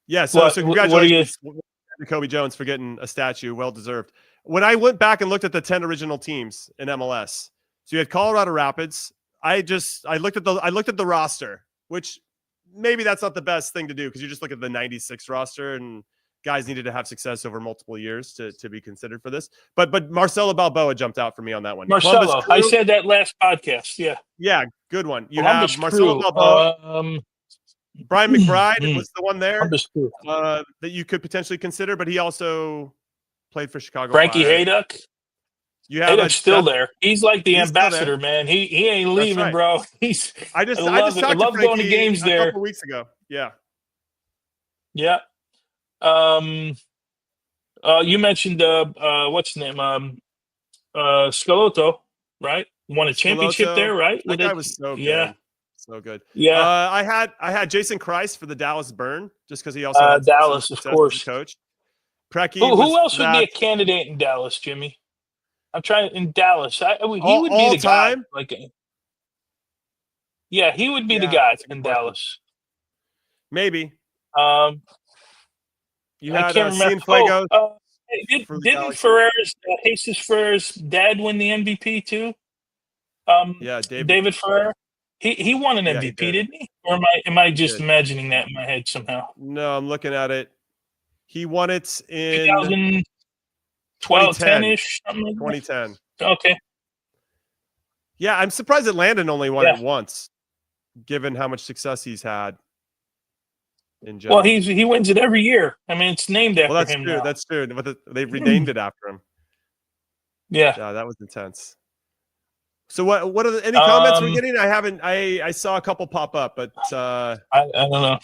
Yeah, so congratulations to Kobe Jones for getting a statue. Well deserved. When I went back and looked at the 10 original teams in MLS, so you had Colorado Rapids. I looked at the roster, which maybe that's not the best thing to do because you just look at the 96 roster and guys needed to have success over multiple years to be considered for this. But Marcelo Balboa jumped out for me on that one. Marcelo, I said that last podcast. Yeah. Yeah, good one. You Columbus have Marcelo Balboa. Brian McBride was the one there that you could potentially consider, but he also played for Chicago. Frankie Fire. Hayduck. You have Hayduck's still there. He's like the ambassador, man. He ain't leaving, bro. I love going to games there. A couple weeks ago. Yeah. Yeah. You mentioned what's his name? Scalotto, right? Won a championship there, right? That guy was so good. Yeah. So good. Yeah. I had Jason Kreis for the Dallas Burn just because he also had Dallas, of course, coach. Precky. Who else would be a candidate in Dallas, Jimmy? I'm trying in Dallas. He would be the guy. Like, yeah, he would be the guy in Dallas. Maybe. You I had can't remember. Cienfuegos Didn't Ferrer's Jesus Ferrer's dad win the MVP too? David Ferrer. He won an MVP, didn't he? Or am I just imagining that in my head somehow? No, I'm looking at it. He won it in 2012, 10-ish, something like 2010. That. Okay. Yeah, I'm surprised that Landon only won it once, given how much success he's had. In general. Well, he wins it every year. I mean, it's named after him. That's true. But they've renamed it after him. Yeah. Yeah, that was intense. So what are any comments we're getting? I saw a couple pop up, but I don't know.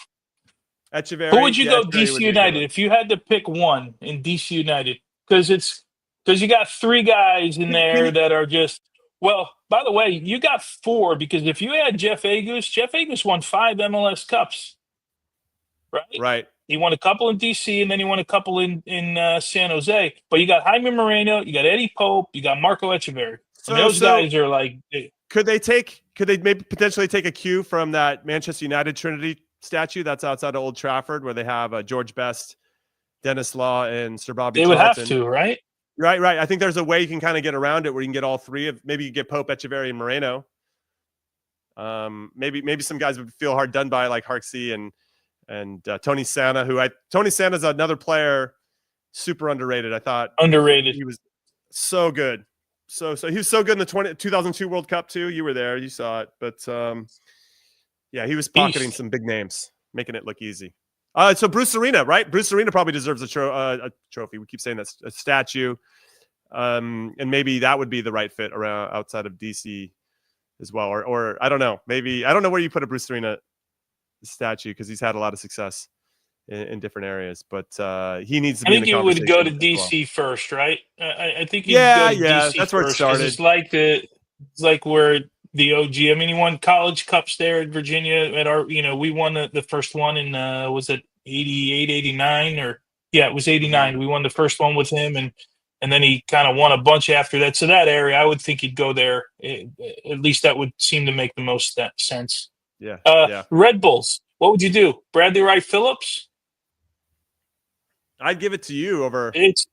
Echeverry, who would you go DC United if you had to pick one in DC United? Because you got three guys in there that are just by the way, you got four because if you had Jeff Agus won 5 MLS Cups. Right. He won a couple in DC and then he won a couple in San Jose. But you got Jaime Moreno, you got Eddie Pope, you got Marco Echeverry. So those guys are like. Could they maybe potentially take a cue from that Manchester United Trinity statue that's outside of Old Trafford where they have George Best, Dennis Law, and Sir Bobby? They would have to, right? Right. I think there's a way you can kind of get around it where you can get all three of. Maybe you get Pope, Echeverry, and Moreno. Maybe some guys would feel hard done by like Harksey and Tony Santa, Tony Santa's another player, super underrated. I thought underrated. He was so good. So he was so good in the 2002 World Cup too. You were there, you saw it, but he was pocketing some big names, making it look easy. So Bruce Arena, right? Bruce Arena probably deserves a trophy. We keep saying that's a statue, and maybe that would be the right fit around outside of DC as well, or I don't know. Maybe I don't know where you put a Bruce Arena statue because he's had a lot of success in different areas, but he needs to be in the conversation. I think you would go to DC first, right? I think you go to DC that's where it started. It's like where the OG. I mean, he won college cups there at Virginia. At our, we won the first one in was it 88, 89, or it was 89. We won the first one with him, and then he kind of won a bunch after that. So that area, I would think he'd go there. At least that would seem to make the most sense. Yeah. Red Bulls. What would you do? Bradley Wright Phillips? I'd give it to you over. It's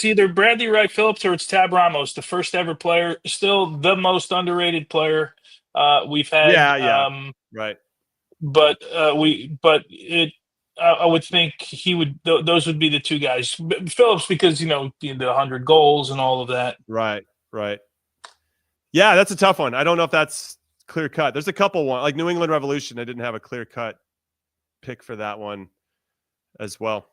either Bradley Wright Phillips or it's Tab Ramos, the first ever player, still the most underrated player we've had. Right. I would think he would. Those would be the two guys. Phillips, because the 100 goals and all of that. Right. Yeah, that's a tough one. I don't know if that's clear cut. There's a couple one like New England Revolution. I didn't have a clear cut pick for that one as well.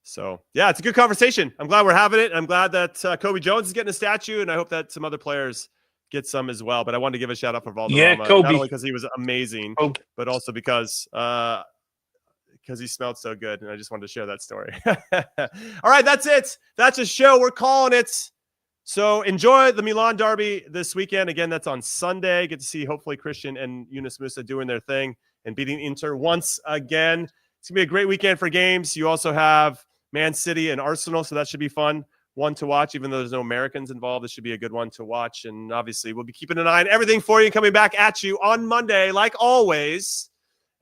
So yeah, it's a good conversation. I'm glad we're having it. I'm glad that Kobe Jones is getting a statue, and I hope that some other players get some as well. But I wanted to give a shout out for Valderrama, not only because he was amazing, but also because he smelled so good, and I just wanted to share that story. All right, that's it. That's a show. We're calling it. So enjoy the Milan derby this weekend. Again, that's on Sunday. Get to see hopefully Christian and Yunus Musah doing their thing and beating Inter once again. It's gonna be a great weekend for games. You also have Man City and Arsenal, so that should be fun. One to watch, even though there's no Americans involved. This should be a good one to watch. And obviously, we'll be keeping an eye on everything for you, coming back at you on Monday, like always,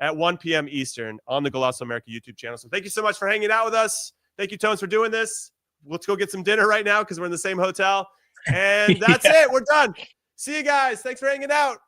at 1 p.m. Eastern on the Golazo America YouTube channel. So thank you so much for hanging out with us. Thank you, Tones, for doing this. Let's go get some dinner right now because we're in the same hotel. And that's it. We're done. See you guys. Thanks for hanging out.